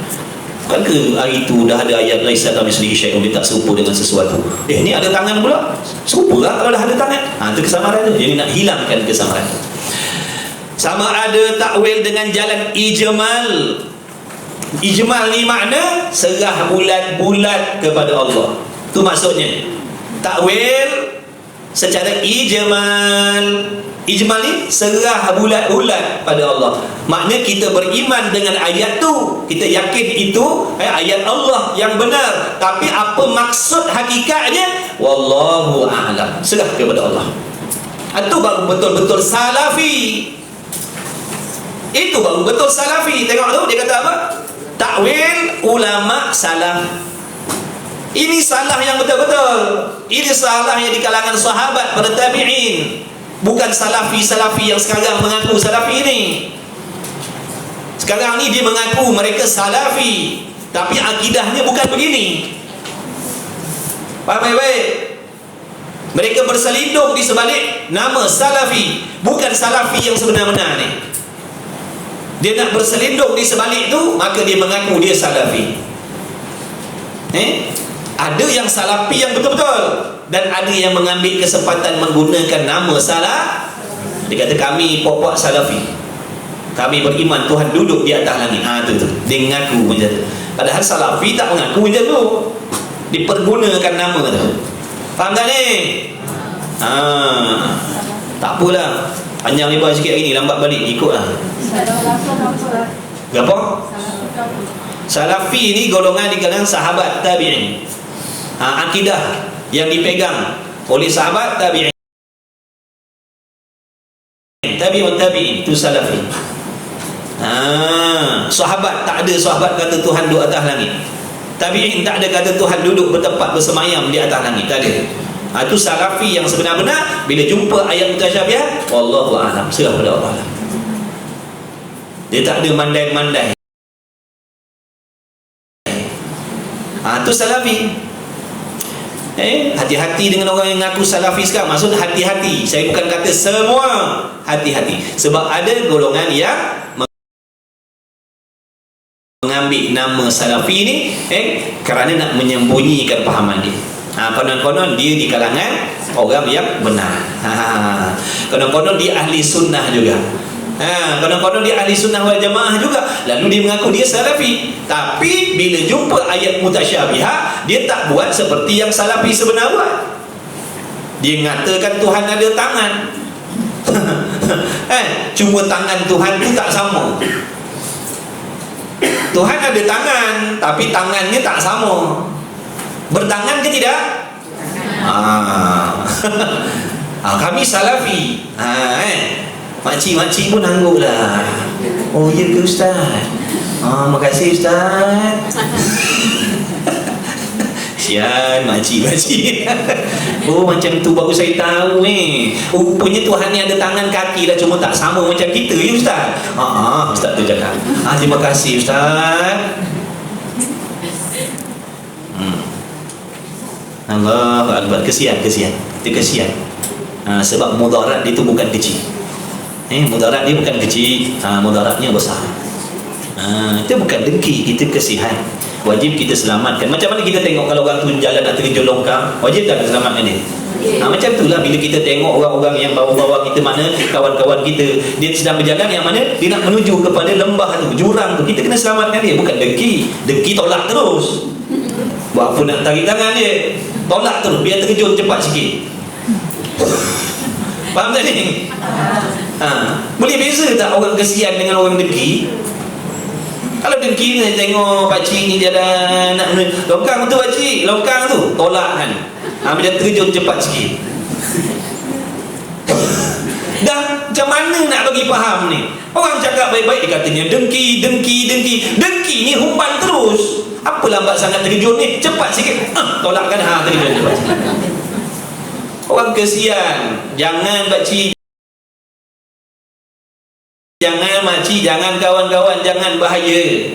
Bukan ke hari itu dah ada ayat laisa kamitslihi syai'un, dia tak serupa dengan sesuatu. Ni ada tangan pula. Serupa lah kalau dah ada tangan. Itu kesamaran tu. Jadi nak hilangkan kesamaran. Sama ada takwil dengan jalan ijmal. Ijmal ni makna serah bulat-bulat kepada Allah. Tu maksudnya. Takwil secara ijmal. Ijmal ni serah bulat-bulat pada Allah. Makna kita beriman dengan ayat tu, kita yakin itu ayat Allah yang benar. Tapi apa maksud hakikatnya, wallahu a'lam, serah kepada Allah. Itu baru betul-betul salafi. Itu baru betul salafi. Tengok tu dia kata apa? Takwil ulama salaf. Ini salah yang betul-betul. Ini salah yang di kalangan sahabat, para tabi'in. Bukan salafi-salafi yang sekarang mengaku salafi ini. Sekarang ni dia mengaku mereka salafi, tapi akidahnya bukan begini. Faham baik-baik? Mereka berselindung di sebalik nama salafi, bukan salafi yang sebenar-benar ni. Dia nak berselindung di sebalik tu, maka dia mengaku dia salafi. Ada yang salafi yang betul-betul, dan ada yang mengambil kesempatan menggunakan nama salah. Dia kata kami pokok salafi, kami beriman Tuhan duduk di atas langit. Tu dia mengaku macam tu. Padahal salafi tak mengaku macam tu, dipergunakan nama tu. Faham tak ni? Tak apalah, panjang lebar sikit hari ni, lambat balik ikut lah. Apa? Salafi ni golongan di kalangan sahabat tabi'in. Akidah yang dipegang oleh sahabat tabi'in, tabi'un tabi'in, itu salafi. Sahabat tak ada sahabat kata Tuhan duduk atas langit. Tabi'in tak ada kata Tuhan duduk bertempat bersemayam di atas langit. Tak ada. Itu salafi yang sebenar-benar. Bila jumpa ayat mutasyabihat, wallahu a'lam, serah pada Allah lah. Dia tak ada mandai-mandai. Itu salafi. Hati-hati dengan orang yang ngaku salafi sekarang. Maksud hati-hati. Saya bukan kata semua, hati-hati. Sebab ada golongan yang mengambil nama salafi ni kerana nak menyembunyikan pahaman dia. Konon-konon dia di kalangan orang yang benar. Konon-konon dia ahli sunnah juga. Konon-konon dia ahli sunnah wal jamaah juga. Lalu dia mengaku dia salafi. Tapi bila jumpa ayat mutasyabihat, dia tak buat seperti yang salafi sebenar buat. Dia mengatakan Tuhan ada tangan. Cuma tangan Tuhan tu tak sama. Tuhan ada tangan, tapi tangannya tak sama. Bertangan ke tidak? Kami salafi. Makcik-makcik pun angguk lah. Oh ya ke Ustaz? Makasih Ustaz. Sian makcik-makcik. Oh macam tu baru saya tahu ni. Rupanya Tuhan ni ada tangan kaki lah, cuma tak sama macam kita ya Ustaz. Ustaz tu cakap. Terima kasih Ustaz. Allahu Akbar. Kesian. Itu kesian. Sebab mudarat dia tu bukan kecil. Mudarat dia bukan kecil. Mudaratnya besar. Itu bukan dengki, kita kesihan. Wajib kita selamatkan. Macam mana kita tengok kalau orang tu jalan nak terjun longkang, wajib tak selamatkan dia? Macam itulah bila kita tengok orang-orang yang bawa-bawa kita, mana kawan-kawan kita, dia sedang berjalan yang mana dia nak menuju kepada lembah tu, jurang tu, kita kena selamatkan dia. Bukan dengki tolak terus. Buat apa nak tarik tangan dia, tolak terus, biar terjun cepat sikit. Faham tak ni? Boleh beza tak orang kesian dengan orang dengki? Kalau dengki ni tengok pakcik ni jalan nak longkang tu, pakcik longkang tu, tolak kan. Bila terjun cepat sikit. Dah macam mana nak bagi faham ni? Orang cakap baik-baik dia katanya dengki. Dengki ni humban terus. Apa lambat sangat terjun ni? Cepat sikit. Tolakkan terjun cepat sikit. Orang kesian. Jangan pakcik, jangan makcik, jangan kawan-kawan, jangan bahaya.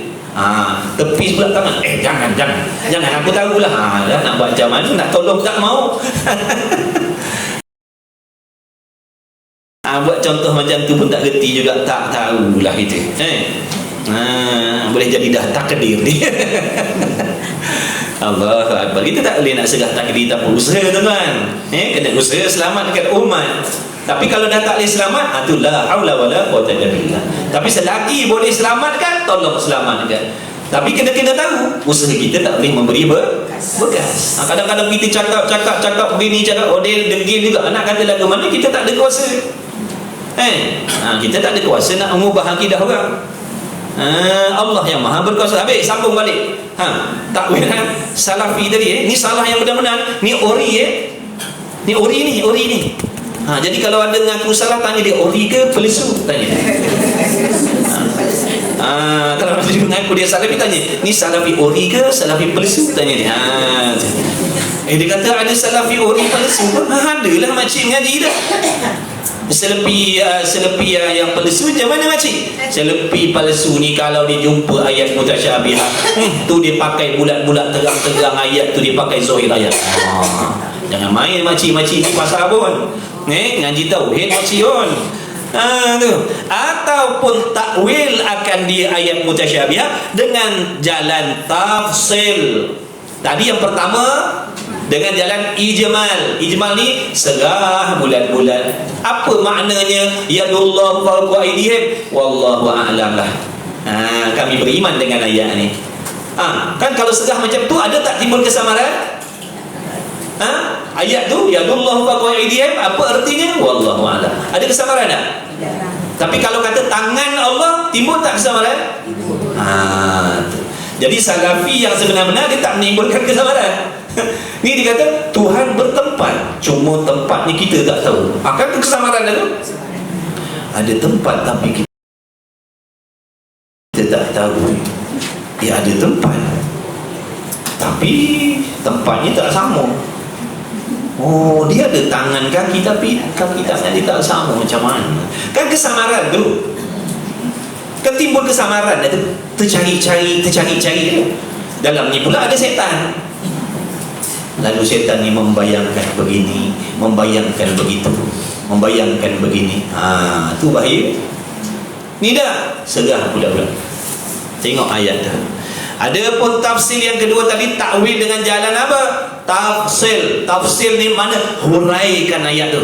Tepis pula tangan. Jangan aku tahulah. Dah nak buat macam mana, nak tolong tak mau. Buat contoh macam tu pun tak reti juga, tak tahulah kita. Boleh jadi dah takdir ni. Allahu Akbar. Kita tak boleh nak serah takdir tanpa usaha tuan-tuan. Kena usaha selamatkan umat. Tapi kalau dah tak boleh selamat, tu la haula wala quwwata illa billah. Tapi selagi boleh selamatkan, tolong selamatkan. Tapi kena tahu usaha kita tak boleh memberi bekas. Kadang-kadang kita cakap begini, cakap dia degil juga. Nak kata lagu mana, kita tak ada kuasa. Kita tak ada kuasa nak mengubah akidah orang. Allah yang maha berkuasa. Habis sambung balik. Takwil salafi tadi ni salah yang benar-benar. Ni ori Ni ori ni. Jadi kalau ada ngaku salah, tanya dia ori ke pelesu, tanya. Kalau dia mengaku dia salafi, tanya ni salafi ori ke salafi pelesu, tanya dia. Dia kata ada salafi ori pelesu. Adalah makcik mengaji dah. Selepi yang palsu macam mana makcik? Selepi palsu ni kalau dia jumpa ayat mutasyabihat, tu dia pakai bulat-bulat terang-terang ayat tu, dia pakai zahir ayat. Jangan main makcik-makcik ni pasal pun. Ngaji tauhid makcik pun. Tu. Ataupun takwil akan dia ayat mutasyabihat dengan jalan tafsil. Tadi yang pertama dengan jalan ijmal. Ijmal ni serah bulat-bulat. Apa maknanya yadullah fawqa aydihim? Wallahu a'lam lah. Kami beriman dengan ayat ni. Kan kalau serah macam tu, ada tak timbul kesamaran? Ayat tu yadullah fawqa aydihim, apa artinya? Wallahu a'lam. Ada kesamaran tak? Tapi kalau kata tangan Allah, timbul tak kesamaran? Jadi salafi yang sebenar-benar dia tak menimbulkan kesamaran. Ni dia kata Tuhan bertempat, cuma tempatnya kita tak tahu. Akan kesamaran tu? Ada tempat tapi kita tak tahu. Dia ada tempat, tapi tempatnya tak sama. Oh, dia ada tangan kaki tapi kaki tangan dia tak sama, macam mana? Kan kesamaran tu. Kan timbul kesamaran tu. Tercari-cari tu. Dalam ni pula ada setan. Lalu setan ni membayangkan begini, membayangkan begitu, membayangkan begini. Tu bahaya. Ni dah segah pula. Tengok ayat dah. Ada pun tafsir yang kedua tadi, takwil dengan jalan apa? Tafsir ni mana? Huraikan ayat tu,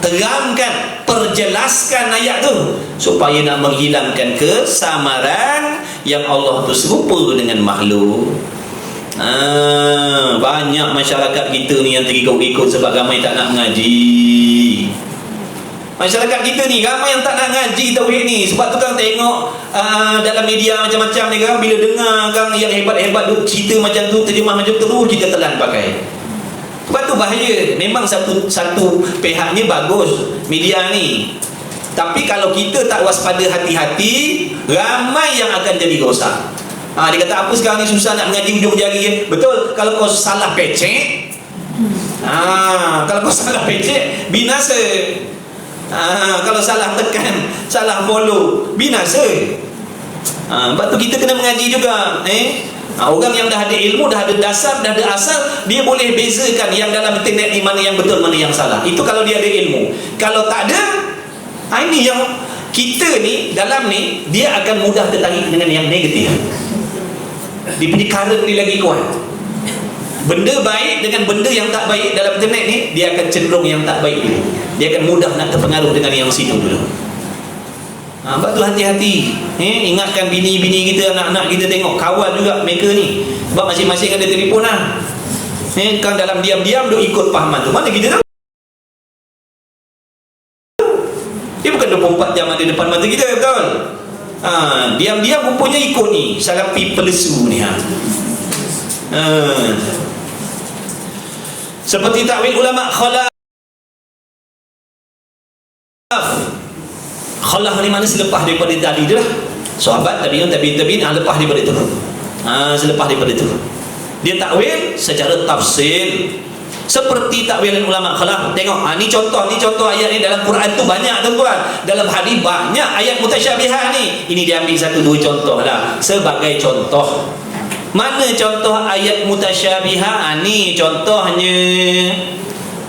terangkan, perjelaskan ayat tu, supaya nak menghilangkan kesamaran yang Allah tu serupa dengan makhluk. Banyak masyarakat kita ni yang terikut-ikut sebab ramai tak nak mengaji. Masyarakat kita ni ramai yang tak nak ngaji tauhid ni. Sebab tu kan tengok dalam media macam-macam ni kan, bila dengar kan yang hebat-hebat tu cerita macam tu, terjemah macam tu, terus kita telan pakai. Sebab tu bahaya. Memang satu pihaknya bagus media ni, tapi kalau kita tak waspada, hati-hati, ramai yang akan jadi rosak. Dia kata apa sekarang ni susah nak mengaji hujung jari. Betul, kalau kau salah pecek, kalau kau salah pecek, binasa. Kalau salah tekan, salah follow, binasa. Sebab tu kita kena mengaji juga. Orang yang dah ada ilmu, dah ada dasar, dah ada asal, dia boleh bezakan yang dalam internet ni mana yang betul, mana yang salah. Itu kalau dia ada ilmu. Kalau tak ada, ini yang kita ni dalam ni, dia akan mudah tertarik dengan yang negatif. Dia punya current ni lagi kuat. Benda baik dengan benda yang tak baik dalam internet ni, dia akan cenderung yang tak baik dulu. Dia akan mudah nak terpengaruh dengan yang situ dulu. Sebab tu hati-hati. Ingatkan bini-bini kita, anak-anak kita, tengok kawan juga mereka ni. Sebab masing-masing ada telefon lah. Kan dalam diam-diam duk ikut pahaman tu. Mana kita tahu? Dia bukan 24 jam ada depan mata kita, betul? Diam-diam rupanya ikut ni Salafi pelesu ni. Seperti takwil ulama khalaf ni mana selepas daripada tadi tu lah. Sahabat, tabi'in, lepas daripada itu. Selepas daripada itu dia takwil secara tafsir, seperti takwil ulama khalaf. Tengok, ni contoh ayat ni dalam Quran tu banyak tuan-tuan. Dalam hadis banyak ayat mutasyabihat ni. Ini dia ambil 1-2 contoh lah sebagai contoh. Mana contoh ayat mutasyabihat? Ni contohnya.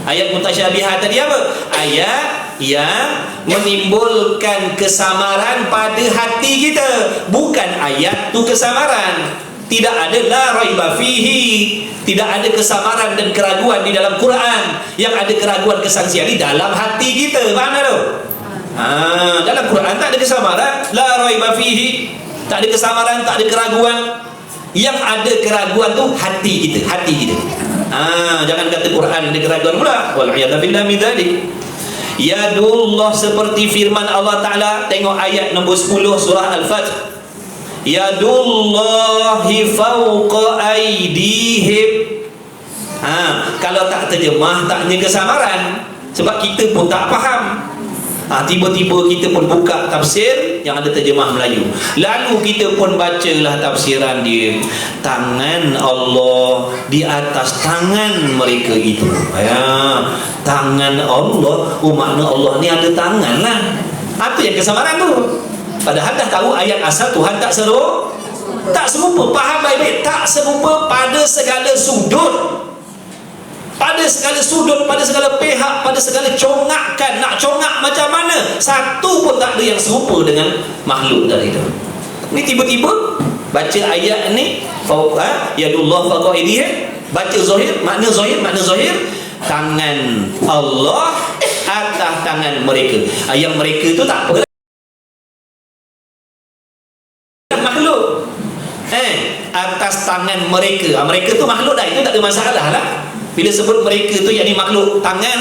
Ayat mutasyabihat tadi apa? Ayat yang menimbulkan kesamaran pada hati kita. Bukan ayat tu kesamaran. Tidak ada la raiba fihi. Tidak ada kesamaran dan keraguan di dalam Quran. Yang ada keraguan kesangsian di dalam hati kita. Faham tak tu? Dalam Quran tak ada kesamaran, la raiba fihi. Tak ada kesamaran, tak ada keraguan. Yang ada keraguan tu hati kita. Jangan kata Quran ada keraguan pula. Wal'iyadha billah min dhalik. Yadullah seperti firman Allah Ta'ala. Tengok ayat nombor 10 surah Al-Fatih. Yadullahi fawqa aydihim. Kalau tak terjemah, taknya kesamaran. Sebab kita pun tak faham. Tiba-tiba kita pun buka tafsir yang ada terjemah Melayu, lalu kita pun bacalah tafsiran dia. Tangan Allah di atas tangan mereka itu. Tangan Allah, makna Allah ni ada tangan lah. Apa yang kesamaran tu? Padahal dah tahu ayat asal Tuhan tak serupa. Faham baik-baik, tak serupa pada segala sudut. Pada segala sudut, pada segala pihak, pada segala congakan. Nak congak macam mana, satu pun tak ada yang serupa dengan makhluk dari itu. Ni tiba-tiba baca ayat ni, yadullah fawqa aydihim, baca zahir, makna zahir, tangan Allah atas tangan mereka. Yang mereka tu tak apa, makhluk. Atas tangan mereka. Mereka tu makhluk dah, itu tak ada masalah lah. Bila sebut mereka tu yakni makhluk, tangan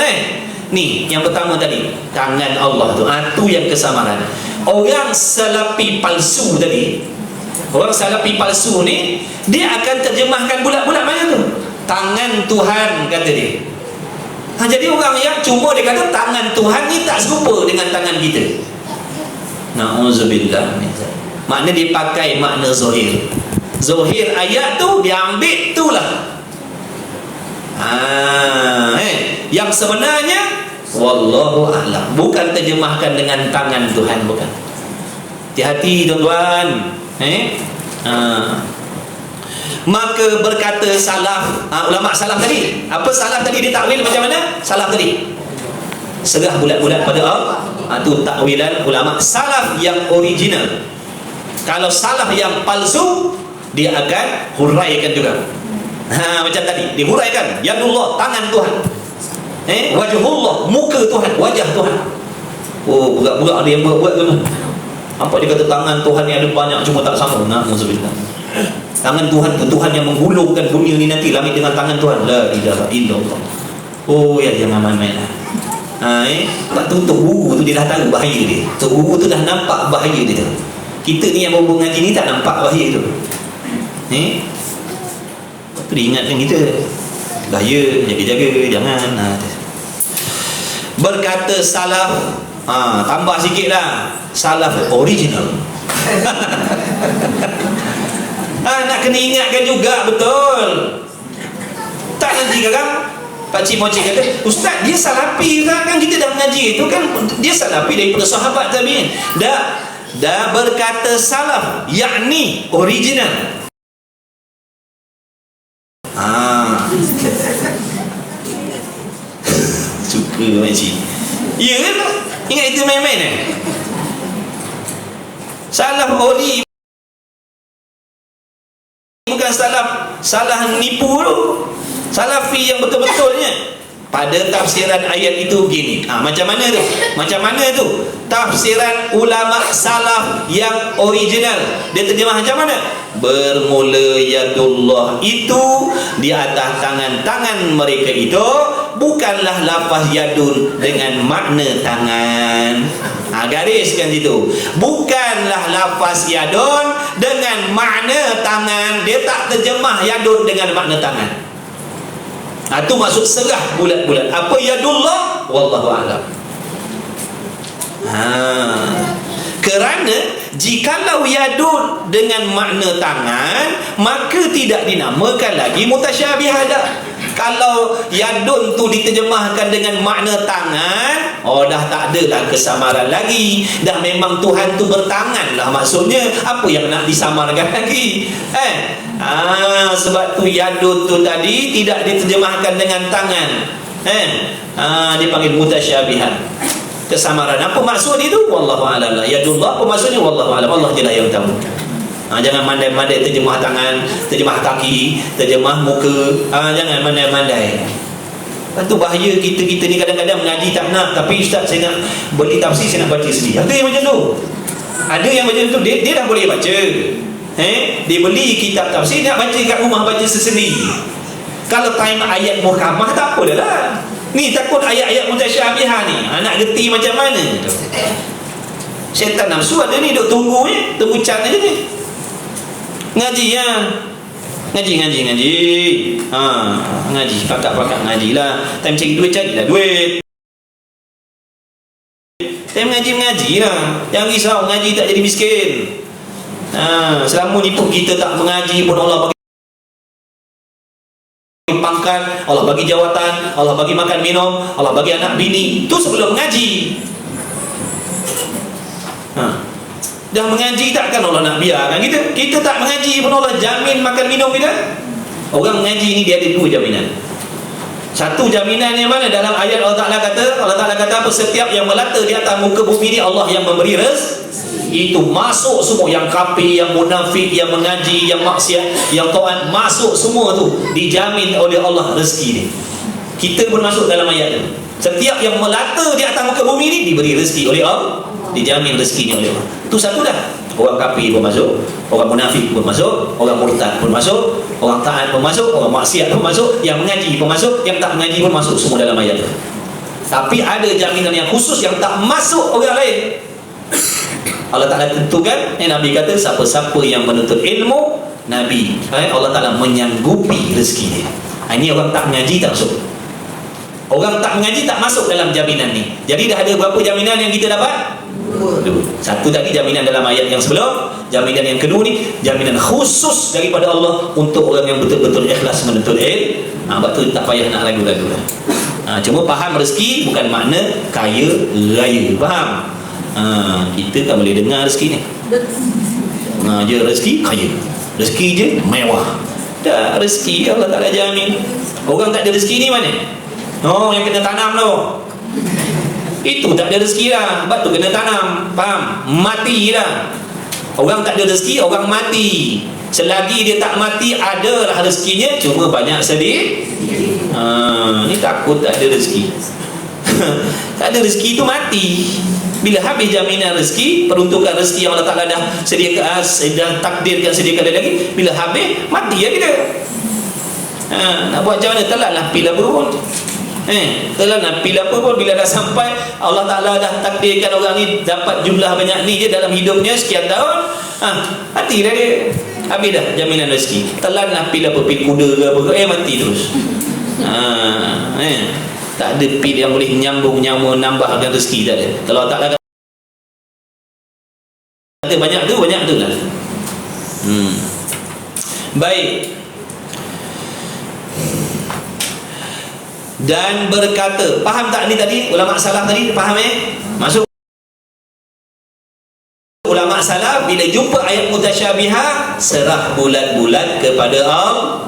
ni yang pertama tadi, tangan Allah tu. Tu yang kesamaran. Orang salafi palsu tadi, orang salafi palsu ni, dia akan terjemahkan bulat-bulat macam tu. Tangan Tuhan kata dia. Jadi orang yang cuma dia kata tangan Tuhan ni tak serupa dengan tangan kita. Na'udzubillah. Makna dia pakai makna zahir. Zahir ayat tu dia ambil tu lah. Yang sebenarnya wallahu a'lam, bukan terjemahkan dengan tangan Tuhan, bukan. Hati-hati tuan-tuan. Maka berkata salaf, ulama salaf tadi, apa salaf tadi ditakwil macam mana? Salaf tadi serah bulat-bulat pada Allah. Itu takwilan ulama salaf yang original. Kalau salaf yang palsu, dia akan huraikan juga. Macam tadi dihuraikan, yadullah, tangan Tuhan, wajhullah, muka Tuhan, wajah Tuhan. Oh, budak-budak ada yang buat tu. Apa dia kata tangan Tuhan ni ada banyak, cuma tak sama. Na'udzubillah. Tangan Tuhan tu Tuhan yang menggulungkan dunia ni nanti, langit dengan tangan Tuhan. La ilaha illallah. Oh ya, jangan main-main lah. Tak tutup guru tu dia dah tahu bahaya dia. Tok guru tu dah nampak bahaya dia. Kita ni yang baru ngaji ni tak nampak bahaya tu. Tu dia ingatkan kita, bahaya, jaga-jaga, jangan. Berkata salaf, tambah sikit lah, salaf original. Nak kena ingatkan juga, betul. Tak nanti kakak pakcik-pakcik kata, ustaz dia salafi kan kita dah mengaji itu kan, dia salafi daripada sahabat tabi'in. Dah berkata salaf, yakni original. Suka makcik. Ya kan? Ingat itu main-main salaf ori, bukan salah nipu tu. Salafi yang betul-betulnya pada tafsiran ayat itu gini. Macam mana tu tafsiran ulama salaf yang original? Dia terjemah macam mana? Bermula yadullah itu di atas tangan mereka itu bukanlah lafaz yadun dengan makna tangan. Gariskan situ. Bukanlah lafaz yadun dengan makna tangan. Dia tak terjemah yadun dengan makna tangan. Itu maksud serah bulat-bulat. Apa yadullah? Wallahu a'lam. Kerana jikalau yadun dengan makna tangan, maka tidak dinamakan lagi mutasyabihat dah. Kalau yadun tu diterjemahkan dengan makna tangan, dah tak ada dah kesamaran lagi. Dah memang Tuhan tu bertangan lah maksudnya. Apa yang nak disamarkan lagi? Sebab tu yadun tu tadi tidak diterjemahkan dengan tangan. Dipanggil mutasyabihat. Kesamaran. Apa maksud itu? Wallahu a'lam. Yadullah apa maksudnya? Wallahu a'lam. Allah je lah yang tahu. Jangan mandai-mandai terjemah tangan, terjemah kaki, terjemah muka. Jangan mandai-mandai. Itu bahaya kita ni kadang-kadang mengaji tak nak, tapi ustaz saya nak beli tafsir, saya nak baca sendiri. Ada yang macam tu. Ada yang macam tu, dia dah boleh baca. Dia beli kitab tafsir, nak baca kat rumah, baca sendiri. Kalau time ayat muhkamah tak apa dah lah. Ni takut ayat-ayat mutasyabihat ni. Nak gerti macam mana? Syaitan nafsu ada ni duk tunggu cat aja ni. Ngaji ya. Ngaji. Ngaji, pakak ngaji lah. Time cari duit, carilah duit. Time ngaji lah. Jangan risau, ngaji tak jadi miskin. Selama ni pun kita tak mengaji pun Allah bagi pangkat, Allah bagi jawatan, Allah bagi makan minum, Allah bagi anak bini. Itu sebelum mengaji. Dah mengaji takkan Allah nak biarkan kita tak mengaji pun Allah jamin makan minum kita. Orang mengaji ni dia ada dua jaminan. Satu jaminan yang mana? Dalam ayat Allah Ta'ala kata apa? Setiap yang melata di atas muka bumi ni Allah yang memberi rezeki. Itu masuk semua, yang kafir, yang munafik, yang mengaji, yang maksiat, yang taat, masuk semua tu dijamin oleh Allah rezeki ni. Kita pun masuk dalam ayat tu. Setiap yang melata di atas muka bumi ni diberi rezeki oleh Allah, dijamin rezekinya oleh Allah. Itu satu dah. Orang kafir pun masuk, orang munafik pun masuk, orang murtad pun masuk, orang taat pun masuk, orang maksiat pun masuk, yang mengaji pun masuk, yang tak mengaji pun masuk, semua dalam ayat tu. Tapi ada jaminan yang khusus yang tak masuk orang lain. Allah Ta'ala tentukan, Nabi kata siapa-siapa yang menuntut ilmu, Nabi Allah Ta'ala menyanggupi rezeki dia. Ini orang tak mengaji tak masuk. Orang tak mengaji tak masuk dalam jaminan ni. Jadi dah ada berapa jaminan yang kita dapat? Satu tadi jaminan dalam ayat yang sebelum, jaminan yang kedua ni jaminan khusus daripada Allah untuk orang yang betul-betul ikhlas menuntut ilmu. Sebab tu tak payah nak ragu-ragu lah. Cuma faham rezeki bukan makna kaya raya, faham? Kita tak boleh dengar rezeki ni. Je rezeki kaya, rezeki je mewah. Tak, rezeki Allah tak ada jamin. Orang tak ada rezeki ni mana? Yang kena tanam tu, itu tak ada rezeki dah. Sebab tu kena tanam, faham? Mati dah. Orang tak ada rezeki, orang mati. Selagi dia tak mati, adalah rezekinya, cuma banyak sedih. Ni takut tak ada rezeki. Tak ada rezeki tu mati. Bila habis jaminan rezeki, peruntukan rezeki yang Allah Ta'ala dah sediakan, dah takdirkan sediakan lagi, bila habis, mati ya kita. Nak buat macam mana? Telatlah pil apa pun. Telatlah pil apa pun. Bila dah sampai, Allah Ta'ala dah takdirkan orang ni dapat jumlah banyak ni je dalam hidupnya sekian tahun, mati dah dia. Habis dah jaminan rezeki. Telatlah pil apa, pil kuda ke apa ke, mati terus. Tak ada pil yang boleh nyambung nambahkan rezeki, tak ada. Kalau tak ada kata banyak tu lah. Baik. Dan berkata, faham tak ni tadi ulama salaf tadi, faham masuk ulama salaf bila jumpa ayat mutasyabihat serah bulat-bulat kepada Allah.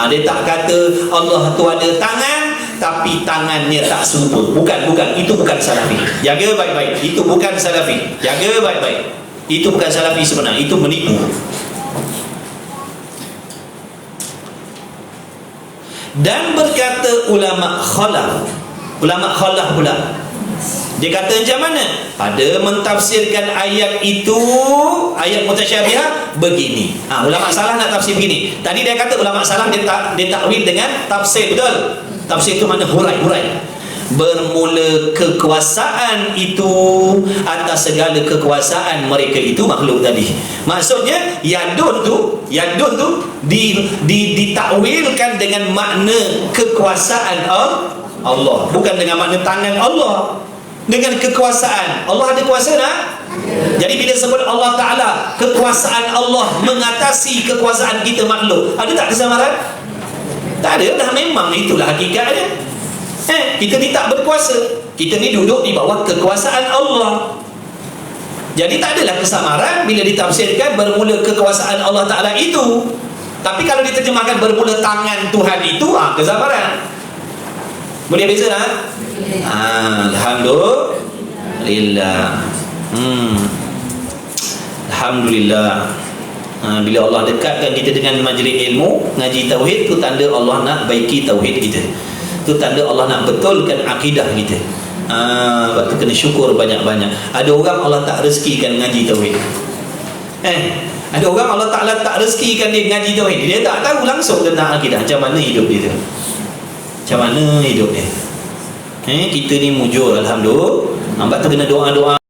Dia tak kata Allah tu ada tangan tapi tangannya tak serupa. Bukan, itu bukan salafi. Jaga baik-baik, itu bukan salafi. Jaga baik-baik, itu bukan salafi sebenar, itu menipu. Dan berkata ulama khalaf pula, dia kata macam mana? Pada mentafsirkan ayat itu, ayat mutasyabihat begini. Ulama salah nak tafsir begini. Tadi dia kata ulama salah dia takwil dengan tafsir, betul? Tafsir itu mana? Hurai. Bermula kekuasaan itu atas segala kekuasaan mereka itu makhluk tadi. Maksudnya yadun tu ditakwilkan dengan makna kekuasaan Allah, bukan dengan makna tangan Allah. Dengan kekuasaan Allah ada kuasa tak? Jadi bila sebut Allah Ta'ala, kekuasaan Allah mengatasi kekuasaan kita makhluk, ada tak kesamaran? Tak ada dah, memang itulah hakikatnya. Kita ni tak berkuasa, kita ni duduk di bawah kekuasaan Allah. Jadi tak adalah kesamaran bila ditafsirkan bermula kekuasaan Allah Ta'ala itu. Tapi kalau diterjemahkan bermula tangan Tuhan itu, kesamaran. Boleh beza tak? Alhamdulillah. Alhamdulillah. Bila Allah dekatkan kita dengan majlis ilmu, ngaji tauhid, tu tanda Allah nak baiki tauhid kita. Tu tanda Allah nak betulkan akidah kita. Sebab tu kena syukur banyak-banyak. Ada orang Allah tak rezekikan ngaji tauhid. Ada orang Allah Ta'ala tak rezekikan dia ngaji tauhid. Dia tak tahu langsung tentang akidah. Macam mana hidup dia tu? Macam mana hidup dia? Kita ni mujur, alhamdulillah. Nampak tu kena doa-doa kan.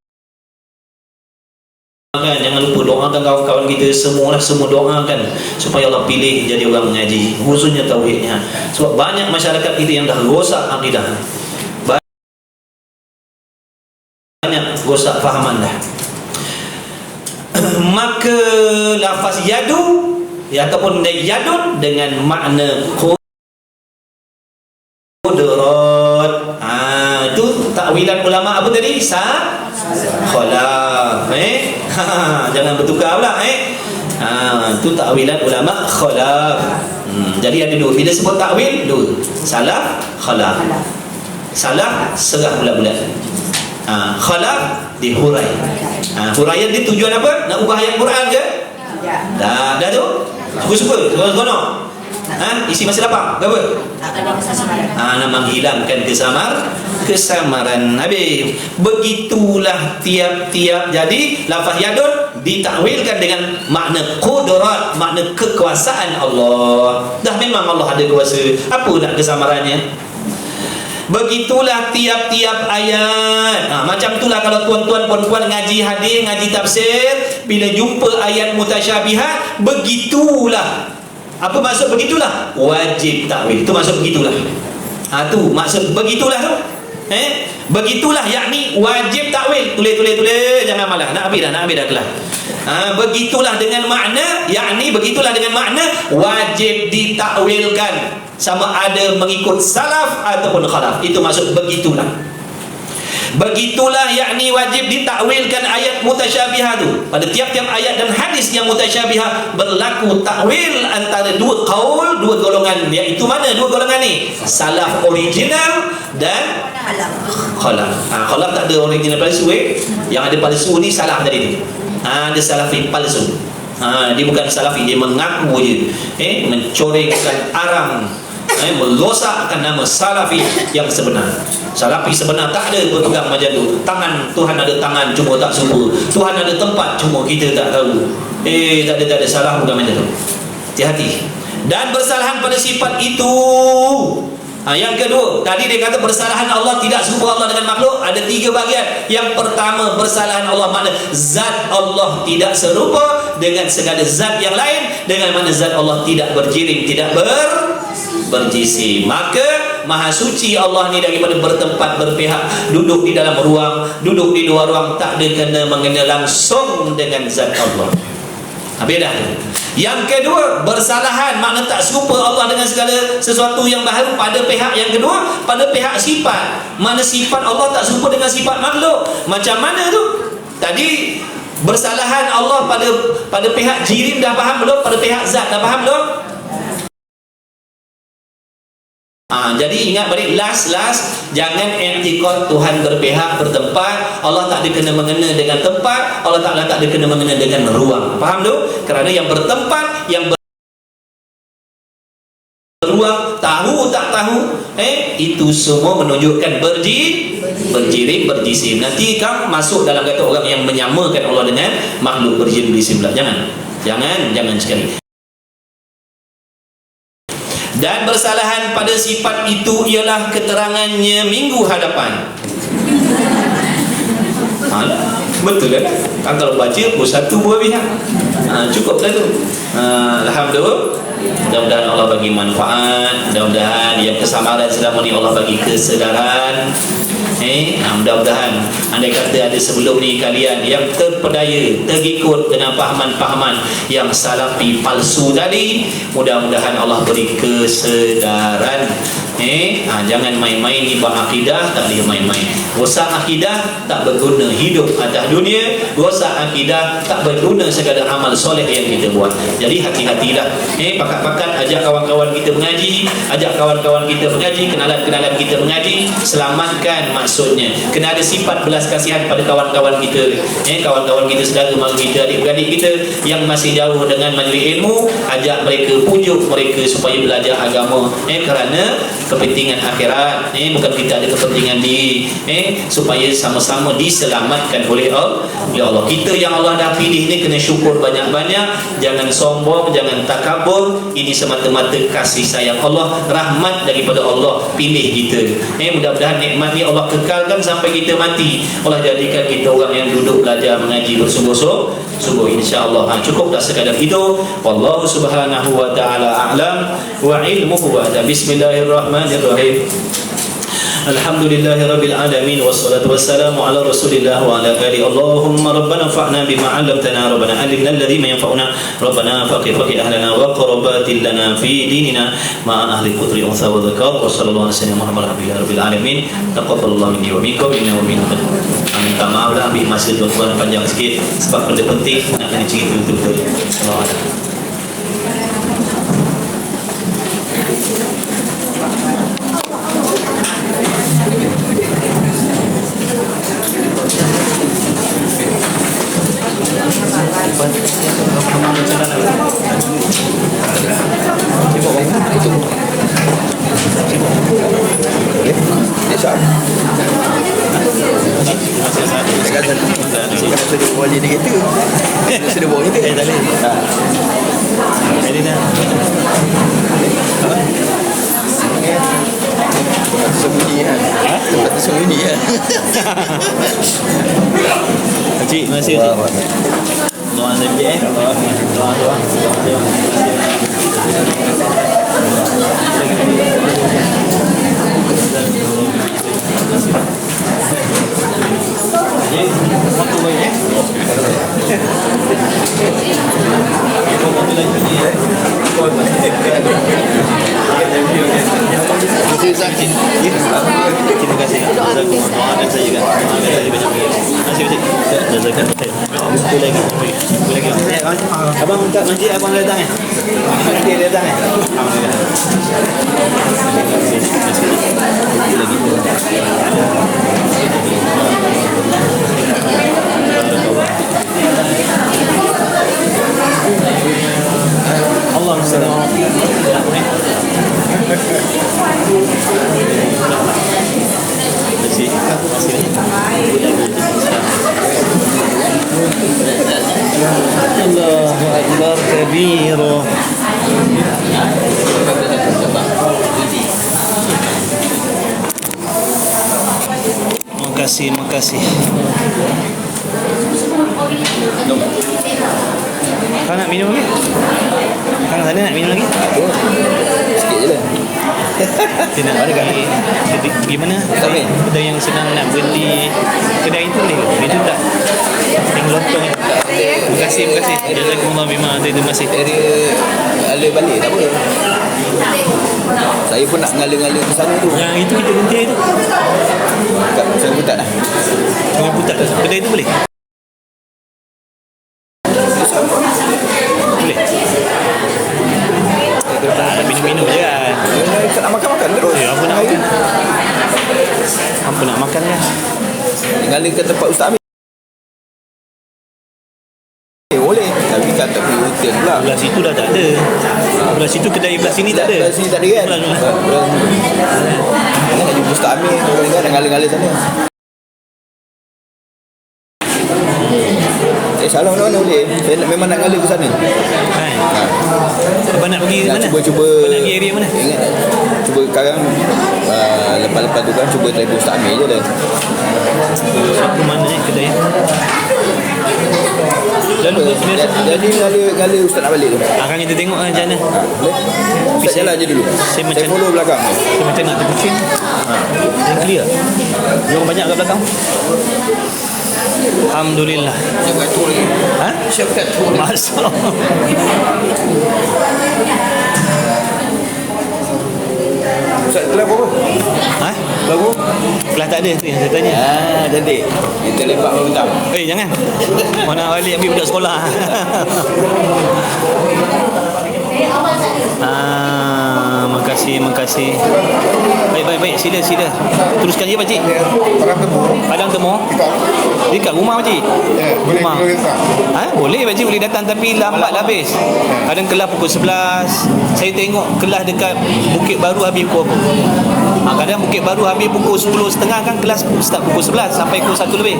Jangan lupa doakan kawan-kawan kita semua doakan supaya Allah pilih jadi orang mengaji, khususnya tauhidnya. Sebab banyak masyarakat kita yang dah rosak akidah, banyak rosak fahaman dah. Maka lafaz yadu ataupun yadun dengan makna qudrat, itu takwilan ulama apa tadi? Khalaf. Jangan bertukar pula. Itu takwilan ulama khalaf. Jadi ada dua. Bila sebut takwil, dua: salaf, khalaf. Salaf serah bulat-bulat, khalaf dihurai. Huraian dia tujuan apa? Nak ubah ayat Quran ke? Dah tu suka-suka, seronok. Isi masa lapang berapa? Nak menghilangkan kesamaran. Habis. Begitulah tiap-tiap. Jadi lafaz yadun ditakwilkan dengan makna qudrat, makna kekuasaan Allah. Dah memang Allah ada kuasa. Apa nak kesamarannya? Begitulah tiap-tiap ayat. Macam itulah kalau tuan-tuan puan-puan ngaji hadis, ngaji tafsir, bila jumpa ayat mutasyabihat, begitulah. Apa maksud begitulah? Wajib takwil. Itu maksud begitulah. Tu maksud begitulah tu. Begitulah yakni wajib takwil. Tulis, jangan malah. Nak habis dah kelas. Begitulah dengan makna, yakni begitulah dengan makna wajib ditakwilkan, sama ada mengikut salaf ataupun khalaf. Itu maksud begitulah. Begitulah yakni wajib ditakwilkan ayat mutasyabihah tu. Pada tiap-tiap ayat dan hadis yang mutasyabihah berlaku takwil antara dua qaul, dua golongan. Iaitu mana dua golongan ni? Salaf original dan khalaf. Khalaf tak ada original palsu. Yang ada palsu ni salaf tadi tu. Ada salafi palsu. Dia bukan salafi, dia mengaku je, mencorengkan arang, melosakkan nama salafi yang sebenar. Salafi sebenar tak ada berpegang macam tu. Tangan, Tuhan ada tangan cuma tak serupa. Tuhan ada tempat cuma kita tak tahu. Tak ada salah bukan macam tu. Hati-hati. Dan bersalahan pada sifat itu. Yang kedua, tadi dia kata bersalahan Allah tidak serupa Allah dengan makhluk. Ada 3 bahagian. Yang pertama, bersalahan Allah makna zat Allah tidak serupa dengan segala zat yang lain, dengan mana zat Allah tidak berjirim, tidak berjisi. Maka Maha Suci Allah ni daripada bertempat berpihak, duduk di dalam ruang, duduk di luar ruang, tak ada kena mengena langsung dengan zat Allah. Beda. Yang kedua, bersalahan makna tak serupa Allah dengan segala sesuatu yang baharu pada pihak yang kedua, pada pihak sifat. Mana sifat Allah tak serupa dengan sifat makhluk. Macam mana tu? Tadi bersalahan Allah pada pihak jirim dah faham belum? Pada pihak zat dah faham belum? Jadi ingat balik last jangan i'tiqad Tuhan berpihak bertempat, Allah tak ada kena mengena dengan tempat, Allah Ta'ala tak ada kena mengena dengan ruang. Faham tu? Kerana yang bertempat, yang berruang, tahu tak tahu, itu semua menunjukkan berjirim berjisim. Nanti kamu masuk dalam kata orang yang menyamakan Allah dengan makhluk berjirim berjisim pula. Jangan sekali. Dan bersalahan pada sifat itu ialah keterangannya minggu hadapan. Betul kan? Kalau baca pun satu buah pihak. Cukuplah tu. Alhamdulillah. Mudah-mudahan Allah bagi manfaat. Mudah-mudahan yang kesamaran selama ni Allah bagi kesedaran. Mudah-mudahan andai kata ada sebelum ni kalian yang terpedaya, terikut dengan pahaman-pahaman yang salafi palsu tadi, mudah-mudahan Allah beri kesedaran. Jangan main-main ni bab akidah, tak boleh main-main. Rosak akidah tak berguna hidup atas dunia, rosak akidah tak berguna segala amal soleh yang kita buat. Jadi hati-hatilah. Pakat-pakat ajak kawan-kawan kita mengaji, ajak kawan-kawan kita mengaji, kenalan-kenalan kita mengaji, selamatkan maksudnya. Kena ada sifat belas kasihan pada kawan-kawan kita, kawan-kawan kita, saudara mara kita, adik-beradik kita yang masih jauh dengan majlis ilmu, ajak mereka, pujuk mereka supaya belajar agama, kerana kepentingan akhirat, bukan kita ada kepentingan supaya sama-sama diselamatkan oleh Allah. Ya Allah, kita yang Allah dah pilih ni kena syukur banyak-banyak, jangan sombong, jangan takabur. Ini semata-mata kasih sayang Allah, rahmat daripada Allah pilih kita. Mudah-mudahan nikmat ni Allah kekalkan sampai kita mati. Allah jadikan kita orang yang duduk belajar mengaji bersungguh-sungguh, insya-Allah. Cukup dah sekadar itu. Wallahu subhanahu wa ta'ala a'lam wa ilmuhu wa ada. Bismillahirrahmanirrahim. Alhamdulillahi rabbil alamin, wassalatu wassalamu ala rasulillah wa ala alihi. Allahumma rabbana fa'na bima 'allamtana, rabbana alimna alladhi ma yanfa'una, rabbana faqih ahlana wa qarabatil lana fi dinina ma ahli putri unsa wa dzakar. Wa sallallahu alaihi wasallam Muhammadin rabbil alamin. Taqabbalallahu minni wa minkum innahu minkum. Minta maaf lah ambil masa tuan-tuan panjang sikit sebab benda penting nak kena cerita betul-betul. Alhamdulillah. Cik, terima kasih. Doa lebih doa. kasih Pakcik. Jazakan khair. Buku lagi. Buku lagi. Abang kat masjid abang datang Masjid datang Alhamdulillah. Buku lagi. Allah Allahu Akbar kabira. Makasih. Kau nak minum lagi? Kang sana nak minum lagi? Sikit je lah. Kita nak pergi mana? Kedai yang senang nak beli. Kedai itu boleh ke? Itu tak? Yang lontong ni. Terima kasih. Jazakumullah bima. Terima kasih. Area alih balik tak apa. Saya pun nak ngalir-ngalir ke sana tu. Yang itu kita berhenti tu. Kat Sungai Putat lah. Sungai Putat. Kedai itu boleh? Boleh. Minum-minum je kan. Kita nak makan-makan terus. Apa nak makan? Apa nak makan kan? Ngalir ke tempat Ustaz Amin. Boleh. Tapi kata pergi hotel pula. Belah situ dah tak ada. Belah situ kedai belah sini tak ada. Belah sini tak ada kan? Nak jumpa Ustaz Amin. Orang nak ngalir-ngalir sana. Salah mana boleh. Saya memang nak ngalir ke sana. Hai. Abang nak pergi mana? Cuba Abang nak pergi area mana? Ingat cuba sekarang lepas-lepas tu kan cuba telefon Ustaz Amir je dah. Siapa mana ni kedai? Lalu biasa Jadi ngalir Ustaz nak balik tu. akan kita tengok macam mana. Boleh? Ustaz jalan je dulu. Saya follow belakang. Saya macam nak terkucing. Yang clear. Orang banyak kat belakang. Alhamdulillah. Siapa tu lagi? Ha? Siapa tu lagi? Masuk. Ustaz kelas berapa? Ha? Berapa? Kelas tak ada tu yang saya tanya. Cantik. Kita lepak berbentam. Jangan. Mau nak balik ambil budak sekolah. Makasih. Baik. Sila. Teruskan je pakcik. Padang Temu. Dekat rumah pakcik. Rumah. Boleh pakcik boleh datang tapi lambat dah habis. Kadang kelas pukul 11. Saya tengok kelas dekat Bukit Baru habis pukul apa? Kadang Bukit Baru habis pukul 10.30 kan kelas start pukul 11 sampai pukul 1 lebih.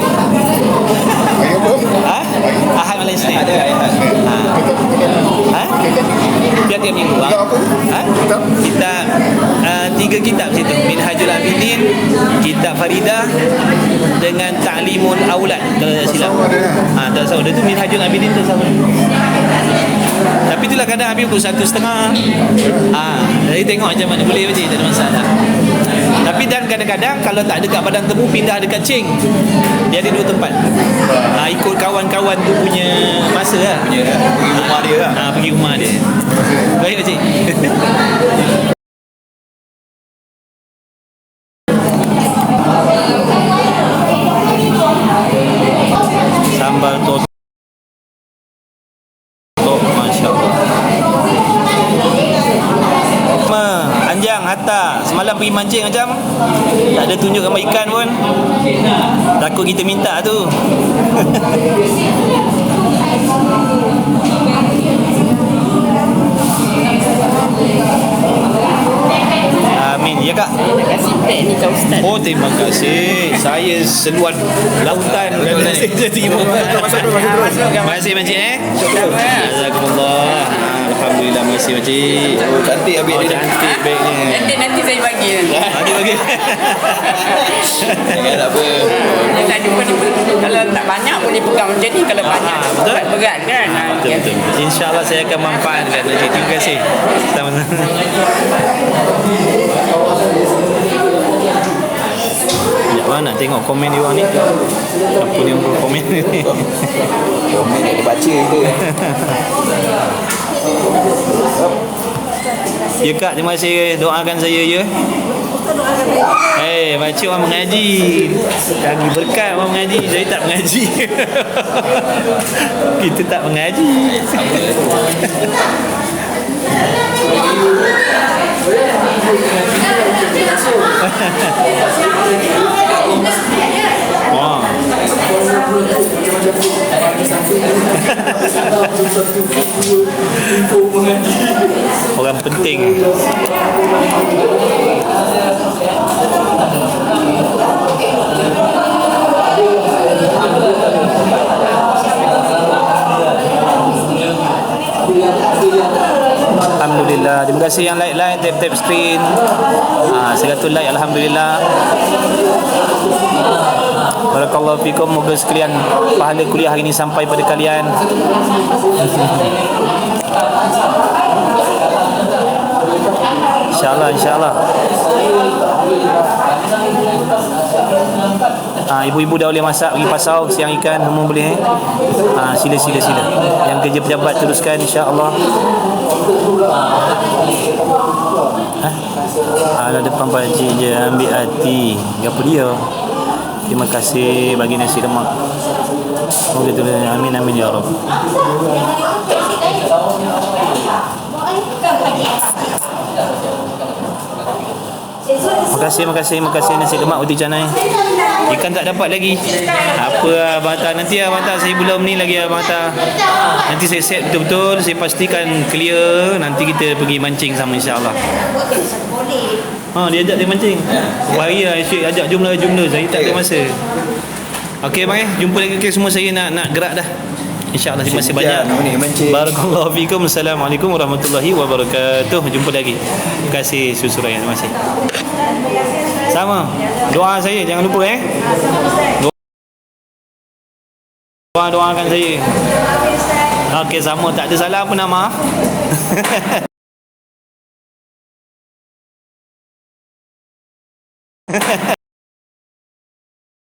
Ahad malam Isnin. Ada ayat. Tiap-tiap minggu. Kita 3 kitab situ. Minhajul Abidin, Kitab Faridah dengan Ta'limun Aulad kalau tak silap. Tak salah. Dia tu Minhajul Abidin tu sama. Tapi itulah kadang habis pukul 1.30. Jadi tengok macam mana boleh je, tak ada masalah. Tapi dan kadang-kadang kalau tak dekat Padang Temu pindah dekat Cheng. Dia ada 2 tempat. Ikut kawan-kawan tu punya masa lah. Pergi rumah dia lah. Pergi rumah dia. Baik pakcik. Sambal totok, Masya Allah. Anjang, Hatta semalam pergi mancing macam tak ada tunjuk gambar ikan pun. Takut kita minta tu. Amin. Ya kak? Terima kasih teknik Ustaz. Terima kasih. Saya seluar lautan. Terima kasih makcik. Jazakumullah. Alhamdulillah, terima kasih makcik. Cantik habis dia. Cantik baiknya. Nanti saya bagi. Bagi. Jangan apa. Tadi pun kalau tak banyak boleh pegang macam ni. Kalau banyak berat kan. Betul. InsyaAllah saya akan manfaatkan makcik. Terima kasih. Sama-sama. Sekejap nak tengok komen dia orang ni. Apa ni orang komen ni? Komen nak dibaca itu. Ya kak, terima kasih doakan saya ya. Makcik orang mengaji. Kami berkat orang mengaji. Saya tak mengaji. Kita tak mengaji. Wah. Orang penting. Alhamdulillah. Terima kasih yang like tap screen. 100 like, alhamdulillah. Barakallahu fikum. Moga sekalian pahala kuliah hari ini sampai pada kalian. InsyaAllah. Ibu-ibu dah boleh masak, pergi pasar, siang ikan, semua boleh. Sila. Yang kerja pejabat teruskan, insyaAllah. Ala depan pakcik je, ambil hati. Apa dia? Terima kasih bagi nasi lemak. Semoga tu, amin ya Rabb. Terima kasih nasi lemak uti canai. Ikan tak dapat lagi. Apa Abang Atta, nanti Abang Atta saya belum ni lagi Abang Atta. Nanti saya set betul-betul, saya pastikan clear, nanti kita pergi mancing sama insya-Allah. Dia ajak dia mancing. Hari asyik ajak jumlah saya tak ada masa. Okey bang, jumpa lagi semua, saya nak gerak dah. InsyaAllah. Terima kasih banyak. Barakallahu fikum. Assalamualaikum warahmatullahi wabarakatuh. Jumpa lagi. Terima kasih Susuraya. Terima kasih. Sama. Doa saya jangan lupa Doakan saya. Okey, sama, tak ada salah pun, maaf.